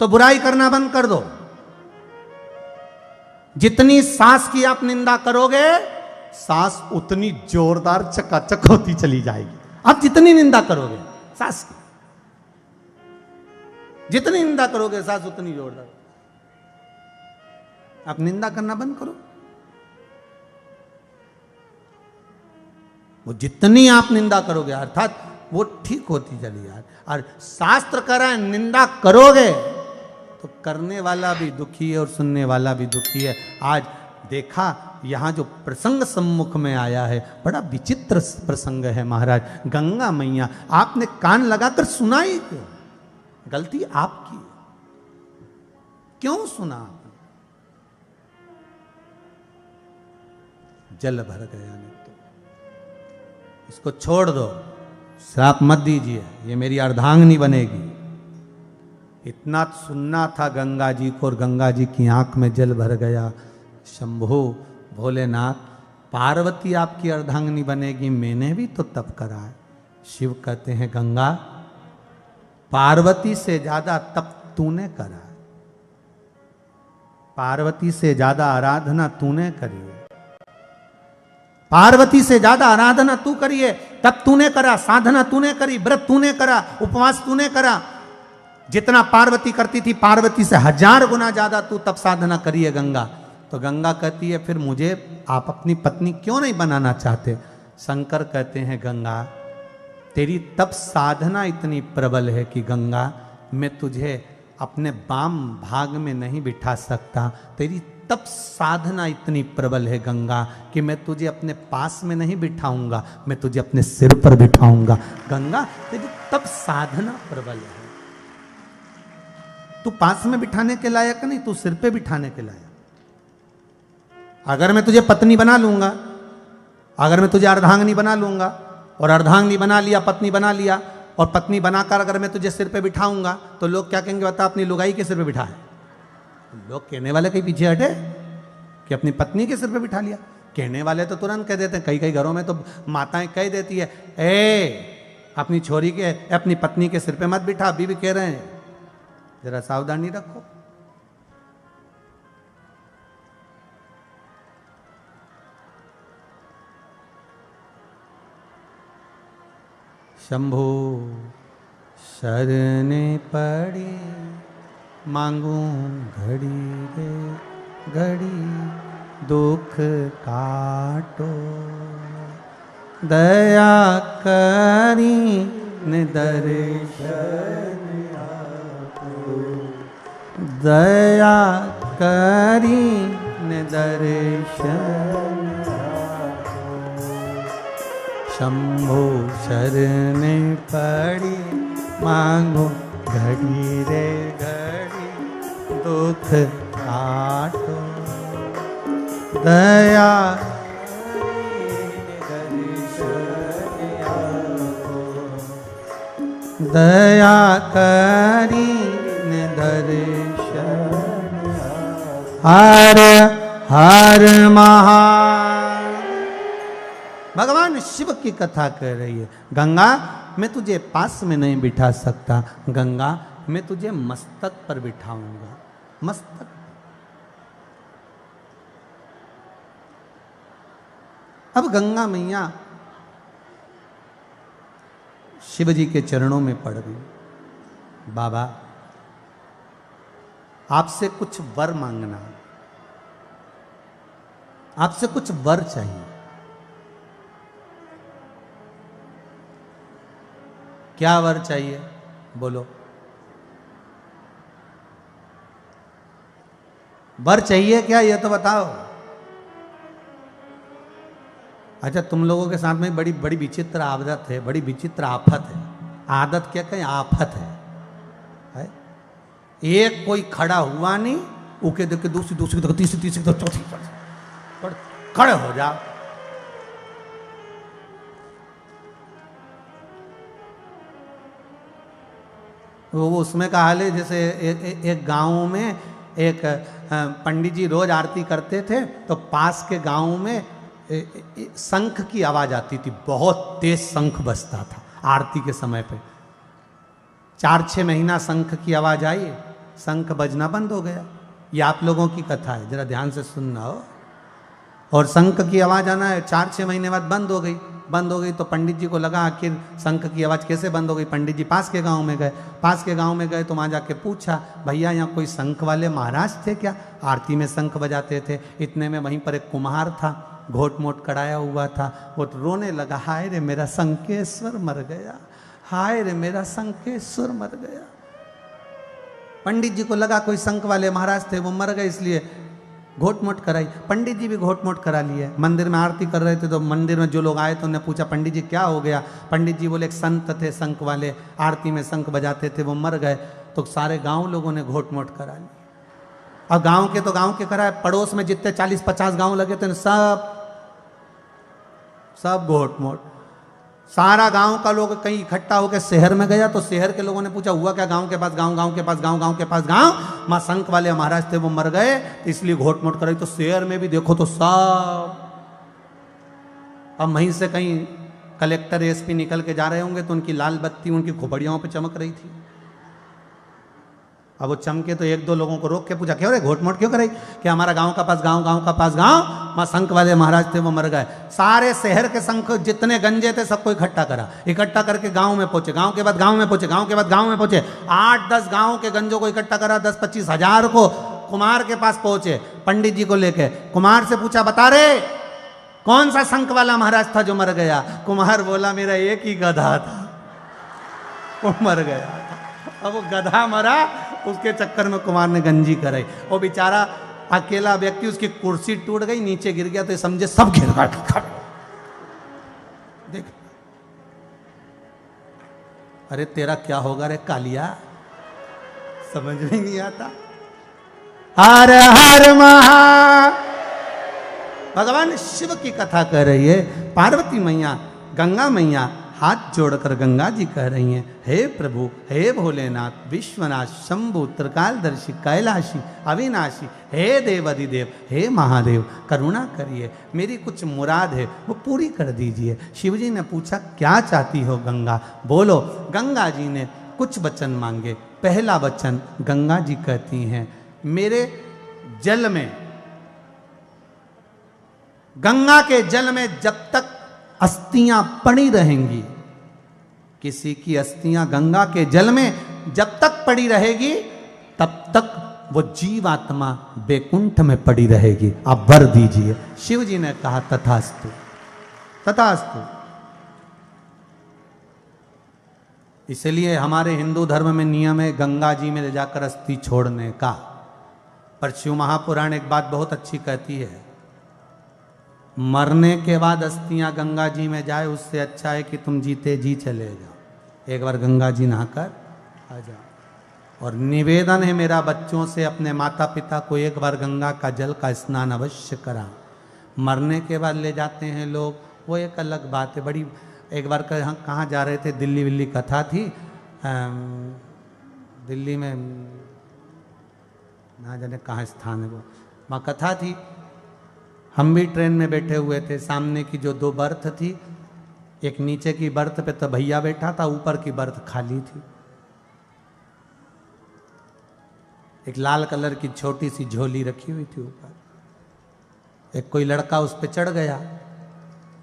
तो बुराई करना बंद कर दो। जितनी सास की आप निंदा करोगे, सास उतनी जोरदार चकाचक होती चली जाएगी। आप जितनी निंदा करोगे सास की, जितनी निंदा करोगे सास उतनी जोरदार। आप निंदा करना बंद करो। वो जितनी आप निंदा करोगे अर्थात वो ठीक होती चली यार। और शास्त्र कह रहा है, निंदा करोगे तो करने वाला भी दुखी है और सुनने वाला भी दुखी है। आज देखा यहाँ जो प्रसंग सम्मुख में आया है, बड़ा विचित्र प्रसंग है महाराज। गंगा मैया, आपने कान लगाकर सुना ही क्यों? गलती आपकी, क्यों सुना? जल भर गया नहीं तो इसको छोड़ दो, श्राप मत दीजिए, ये मेरी अर्धांगिनी बनेगी। इतना सुनना था गंगा जी को, और गंगा जी की आंख में जल भर गया। शंभु भोलेनाथ, पार्वती आपकी अर्धांगिनी बनेगी, मैंने भी तो तप करा है। शिव कहते हैं, गंगा पार्वती से ज्यादा तप तूने करा है, पार्वती से ज्यादा आराधना तूने करी है, पार्वती से ज्यादा आराधना तू करिए, तप तूने करा, साधना तूने करी, व्रत तूने करा, उपवास तूने करा। जितना पार्वती करती थी पार्वती से 1000 गुना ज्यादा तू तप साधना करी है गंगा। तो गंगा कहती है फिर मुझे आप अपनी पत्नी क्यों नहीं बनाना चाहते? शंकर कहते हैं गंगा तेरी तप साधना इतनी प्रबल है कि गंगा मैं तुझे अपने वाम भाग में नहीं बिठा सकता। तेरी तप साधना इतनी प्रबल है गंगा कि मैं तुझे अपने पास में नहीं बिठाऊंगा, मैं तुझे अपने सिर पर बिठाऊंगा। गंगा तेरी तप साधना प्रबल है, तू पास में बिठाने के लायक नहीं, तू सिर पे बिठाने के लायक। अगर मैं तुझे पत्नी बना लूंगा, अगर मैं तुझे अर्धांगिनी बना लूंगा और अर्धांगिनी बना लिया, पत्नी बना लिया और पत्नी बनाकर अगर मैं तुझे सिर पे बिठाऊंगा तो लोग क्या कहेंगे? बता अपनी लुगाई के सिर पे बिठा है। लोग कहने वाले कहीं पीछे हटे कि अपनी पत्नी के सिर पे बिठा लिया। कहने वाले तो तुरंत कह देते हैं, कई कई घरों में तो माताएं कह देती है अपनी छोरी के अपनी पत्नी के सिर पे मत बिठा। अभी भी कह रहे हैं, जरा सावधानी रखो। शंभो शरणे पड़ी मांगू घड़ी रे घड़ी दुख काटो, दया करी न दर्शन आपो, दया करी न दर्शन। शंभो शरणे पड़ी मांगो घड़ी रे घड़ी दुख काटो, दया दया करी न दर्शन। हर हर महा भगवान शिव की कथा कह रही है। गंगा मैं तुझे पास में नहीं बिठा सकता, गंगा मैं तुझे मस्तक पर बिठाऊंगा। मस्तक अब गंगा मैया शिव जी के चरणों में पड़ गई। बाबा आपसे कुछ वर मांगना, आपसे कुछ वर चाहिए। क्या वर चाहिए बोलो? वर चाहिए क्या ये तो बताओ। अच्छा तुम लोगों के साथ में बड़ी बड़ी विचित्र आदत है, बड़ी विचित्र आफत है। आदत क्या कहें, आफत है? एक कोई खड़ा हुआ नहीं, उके देख के दूसरी दूसरी तक तीसरी तीसरी तक चौथी खड़े हो जाओ। वो उसमें का हाल है जैसे एक गांव में एक पंडित जी रोज आरती करते थे तो पास के गांव में शंख की आवाज आती थी, बहुत तेज शंख बजता था आरती के समय पे। 4-6 महीना शंख की आवाज आई, शंख बजना बंद हो गया। ये आप लोगों की कथा है, जरा ध्यान से सुनना हो। और शंख की आवाज आना है 4-6 महीने बाद बंद हो गई। बंद हो गई तो पंडित जी को लगा आखिर शंख की आवाज़ कैसे बंद हो गई। पंडित जी पास के गांव में गए, पास के गांव में गए तो वहाँ जाके पूछा, भैया यहाँ कोई शंख वाले महाराज थे क्या, आरती में शंख बजाते थे? इतने में वहीं पर एक कुम्हार था, घोट मोट कड़ाया हुआ था। वो रोने लगा, हाय रे मेरा शंखेश्वर मर गया, हाय रे मेरा शंखेश्वर मर गया। पंडित जी को लगा कोई शंख वाले महाराज थे, वो मर गए, इसलिए घोट मोट कराई। पंडित जी भी घोट मोट करा लिए। मंदिर में आरती कर रहे थे तो मंदिर में जो लोग आए तो उन्हें पूछा, पंडित जी क्या हो गया? पंडित जी बोले एक संत थे शंख वाले, आरती में शंख बजाते थे, वो मर गए। तो सारे गांव लोगों ने घोट मोट करा लिया। अब गांव के तो गांव के कराए, पड़ोस में जितने 40-50 गांव लगे थे सब घोट मोट। सारा गांव का लोग कहीं इकट्ठा होकर शहर में गया तो शहर के लोगों ने पूछा, हुआ क्या? गांव के पास गांव, गांव के पास गांव, गांव के पास गांव, मां शंख वाले महाराज थे वो मर गए तो इसलिए घोट मोट कराई। तो शहर में भी देखो तो सब। अब वहीं से कहीं कलेक्टर एसपी निकल के जा रहे होंगे तो उनकी लाल बत्ती उनकी खोपड़ियों पे चमक रही थी। अब वो चमके तो 1-2 लोगों को रोक के पूछा, क्यों रे घोट मोट क्यों कराई? कि हमारा गांव का पास गांव, गांव का पास गांव, वहां शंख वाले महाराज थे, वो मर गए। सारे शहर के शंख जितने गंजे थे सबको इकट्ठा करा, इकट्ठा करके गांव में पहुंचे, गांव के बाद गांव में पहुंचे, गांव के बाद गांव में पहुंचे। 8-10 गांव के गंजों को इकट्ठा करा, 10-25 हजार को कुमार के पास पहुंचे, पंडित जी को लेके। कुमार से पूछा, बता रे कौन सा शंख वाला महाराज था जो मर गया? कुमार बोला, मेरा एक ही गधा था, वो मर गया। अब वो गधा मरा, उसके चक्कर में कुमार ने गंजी कराई। वो बेचारा अकेला व्यक्ति, उसकी कुर्सी टूट गई, नीचे गिर गया, तो ये समझे सब गिर गए। देख, अरे तेरा क्या होगा रे कालिया, समझ में नहीं आता। हर हर महा, भगवान शिव की कथा कर रही है। पार्वती मैया, गंगा मैया हाथ जोड़कर गंगा जी कह रही हैं, हे प्रभु, हे भोलेनाथ, विश्वनाथ, शंभु, त्रिकालदर्शी, कैलाशी, अविनाशी, हे देवाधिदेव, हे महादेव, करुणा करिए, मेरी कुछ मुराद है वो पूरी कर दीजिए। शिव जी ने पूछा, क्या चाहती हो गंगा, बोलो। गंगा जी ने कुछ वचन मांगे। पहला वचन गंगा जी कहती हैं, मेरे जल में, गंगा के जल में जब तक अस्थियां पड़ी रहेंगी, किसी की अस्थियां गंगा के जल में जब तक पड़ी रहेगी तब तक वो जीवात्मा बैकुंठ में पड़ी रहेगी, आप वर दीजिए। शिव जी ने कहा, तथास्तु, तथास्तु। इसलिए हमारे हिंदू धर्म में नियम है गंगा जी में ले जाकर अस्थि छोड़ने का। पर शिव महापुराण एक बात बहुत अच्छी कहती है, मरने के बाद अस्थियां गंगा जी में जाए, उससे अच्छा है कि तुम जीते जी चले जाओ, एक बार गंगा जी नहाकर आ जाओ। और निवेदन है मेरा बच्चों से, अपने माता पिता को एक बार गंगा का जल का स्नान अवश्य करा। मरने के बाद ले जाते हैं लोग, वो एक अलग बात है। बड़ी एक बार कहाँ जा रहे थे, दिल्ली विल्ली कथा थी, दिल्ली में ना जाने कहाँ स्थान है वो, वहाँ कथा थी। हम भी ट्रेन में बैठे हुए थे, सामने की जो 2 बर्थ थी, एक नीचे की बर्थ पे तो भैया बैठा था, ऊपर की बर्थ खाली थी। एक लाल कलर की छोटी सी झोली रखी हुई थी ऊपर। एक कोई लड़का उस पे चढ़ गया,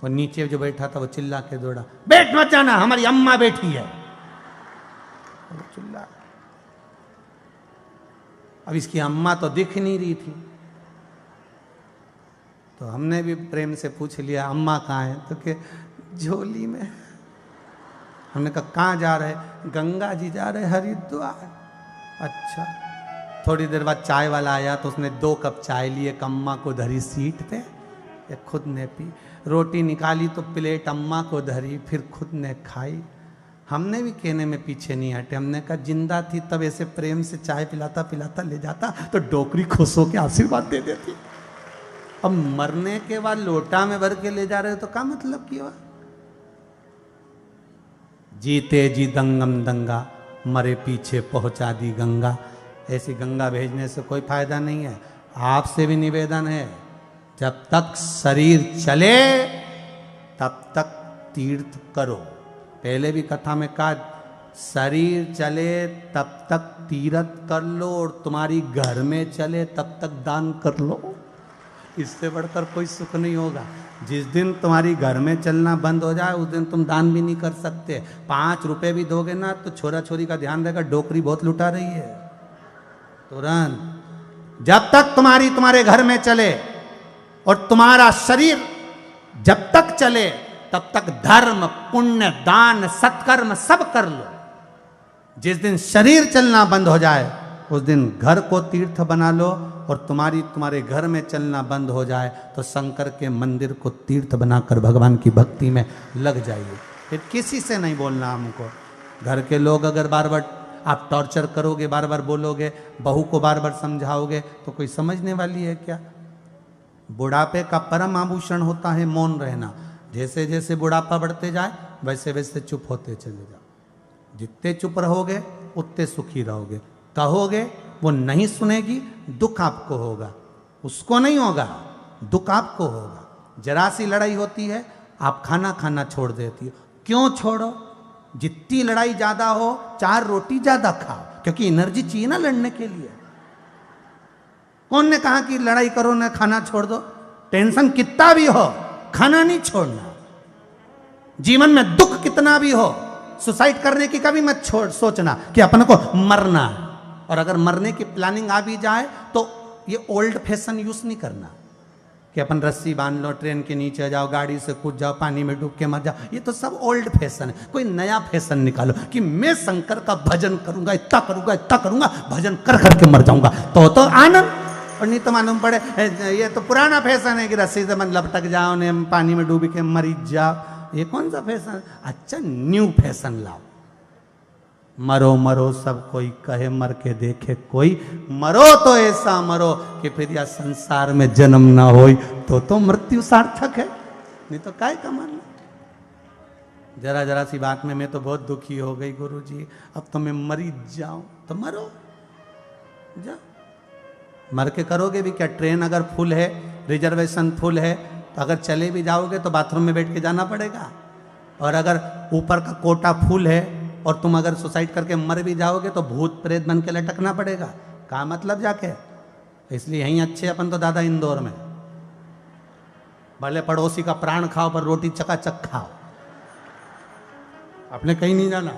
वो नीचे जो बैठा था वो चिल्ला के दौड़ा, बैठ मत जाना, हमारी अम्मा बैठी है। चिल्ला, अब इसकी अम्मा तो दिख नहीं रही थी, तो हमने भी प्रेम से पूछ लिया, अम्मा कहाँ है? तो के झोली में। हमने कहा, कहाँ जा रहे? गंगा जी जा रहे हरिद्वार। अच्छा। थोड़ी देर बाद चाय वाला आया, तो उसने 2 कप चाय लिए, एक अम्मा को धरी सीट पे, एक खुद ने पी। रोटी निकाली तो प्लेट अम्मा को धरी, फिर खुद ने खाई। हमने भी कहने में पीछे नहीं हटे, हमने कहा जिंदा थी तब ऐसे प्रेम से चाय पिलाता पिलाता ले जाता तो डोकरी खुश होकर आशीर्वाद दे देती। अब मरने के बाद लोटा में भर के ले जा रहे हो तो क्या मतलब किया? जीते जी दंगम दंगा, मरे पीछे पहुंचा दी गंगा। ऐसी गंगा भेजने से कोई फायदा नहीं है। आपसे भी निवेदन है, जब तक शरीर चले तब तक तीर्थ करो। पहले भी कथा में कहा, शरीर चले तब तक तीर्थ कर लो, और तुम्हारी घर में चले तब तक दान कर लो। इससे बढ़कर कोई सुख नहीं होगा। जिस दिन तुम्हारी घर में चलना बंद हो जाए उस दिन तुम दान भी नहीं कर सकते। 5 रुपए भी दोगे ना तो छोरा छोरी का ध्यान रहेगा, डोकरी बहुत लुटा रही है तुरंत। जब तक तुम्हारे घर में चले और तुम्हारा शरीर जब तक चले तब तक धर्म, पुण्य, दान, सत्कर्म सब कर लो। जिस दिन शरीर चलना बंद हो जाए उस दिन घर को तीर्थ बना लो, और तुम्हारे घर में चलना बंद हो जाए तो शंकर के मंदिर को तीर्थ बनाकर भगवान की भक्ति में लग जाइए। फिर किसी से नहीं बोलना हमको। घर के लोग अगर बार बार आप टॉर्चर करोगे, बार बार बोलोगे, बहू को बार बार समझाओगे तो कोई समझने वाली है क्या? बुढ़ापे का परम आभूषण होता है मौन रहना। जैसे जैसे बुढ़ापा बढ़ते जाए वैसे वैसे चुप होते चले जाओ। जितने चुप रहोगे उतने सुखी रहोगे। कहोगे वो नहीं सुनेगी, दुख आपको होगा, उसको नहीं होगा, दुख आपको होगा। जरा सी लड़ाई होती है, आप खाना खाना छोड़ देती हो। क्यों छोड़ो? जितनी लड़ाई ज्यादा हो 4 रोटी ज्यादा खाओ, क्योंकि एनर्जी चाहिए ना लड़ने के लिए। कौन ने कहा कि लड़ाई करो ना खाना छोड़ दो? टेंशन कितना भी हो, खाना नहीं छोड़ना। जीवन में दुख कितना भी हो, सुसाइड करने की कभी मत सोचना कि अपन को मरना है। और अगर मरने की प्लानिंग आ भी जाए तो ये ओल्ड फैशन यूज नहीं करना कि अपन रस्सी बांध लो, ट्रेन के नीचे जाओ, गाड़ी से कूद जाओ, पानी में डूब के मर जाओ। ये तो सब ओल्ड फैशन है। कोई नया फैशन निकालो कि मैं शंकर का भजन करूंगा, इतना करूंगा, भजन कर करके मर जाऊंगा, तो आनंद। और नहीं तो मालूम पड़े ये तो पुराना फैशन है कि रस्सी से मन लपटक जाओ ने पानी में डूब के मरी जाओ। ये कौन सा फैशन? अच्छा न्यू फैशन लाओ। मरो मरो सब कोई कहे, मर के देखे कोई, मरो तो ऐसा मरो कि फिर या संसार में जन्म ना हो, तो मृत्यु सार्थक है, नहीं तो काय का मानना। जरा सी बात में मैं तो बहुत दुखी हो गई गुरुजी, अब तो मैं मरी जाऊं। तो मरो, जा मर के करोगे भी क्या? ट्रेन अगर फुल है, रिजर्वेशन फुल है, तो अगर चले भी जाओगे तो बाथरूम में बैठ के जाना पड़ेगा। और अगर ऊपर का कोटा फुल है और तुम अगर सुसाइड करके मर भी जाओगे तो भूत प्रेत बन के लटकना पड़ेगा। का मतलब जाके? इसलिए यहीं अच्छे अपन तो दादा इंदौर में, भले पड़ोसी का प्राण खाओ पर रोटी चकाचक खाओ, आपने कहीं नहीं जाना।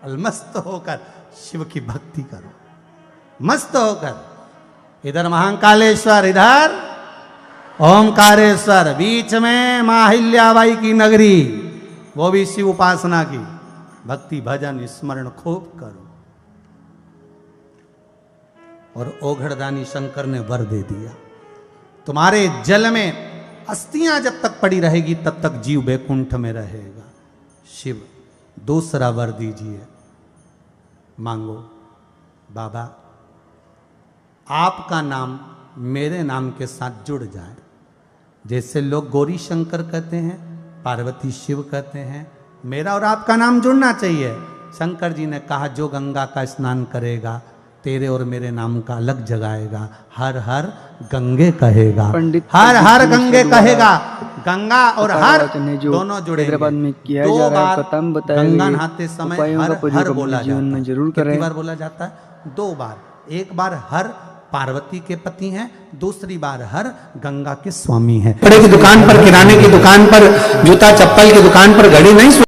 अलमस्त होकर शिव की भक्ति करो, मस्त होकर। इधर महाकालेश्वर, इधर ओमकारेश्वर, बीच में माहिल्याबाई की नगरी, वो भी शिव उपासना की। भक्ति भजन स्मरण खूब करो। और ओघड़दानी शंकर ने वर दे दिया, तुम्हारे जल में अस्थियां जब तक पड़ी रहेगी तब तक जीव बैकुंठ में रहेगा। शिव दूसरा वर दीजिए, मांगो। बाबा आपका नाम मेरे नाम के साथ जुड़ जाए। जैसे लोग गौरी शंकर कहते हैं, पार्वती शिव कहते हैं, मेरा और आपका नाम जुड़ना चाहिए। शंकर जी ने कहा जो गंगा का स्नान करेगा तेरे और मेरे नाम का अलग जगाएगा, हर हर गंगे कहेगा, हर हर गंगे कहेगा। गंगा और हर दोनों जुड़े। दो बार गंगा नहाते समय हर हर बोला जाता है। कितनी बार बोला जाता है? 2 बार। एक बार हर पार्वती के पति हैं, दूसरी बार हर गंगा के स्वामी हैं। कपड़े की दुकान पर, किराने की दुकान पर, जूता चप्पल की दुकान पर घड़ी नहीं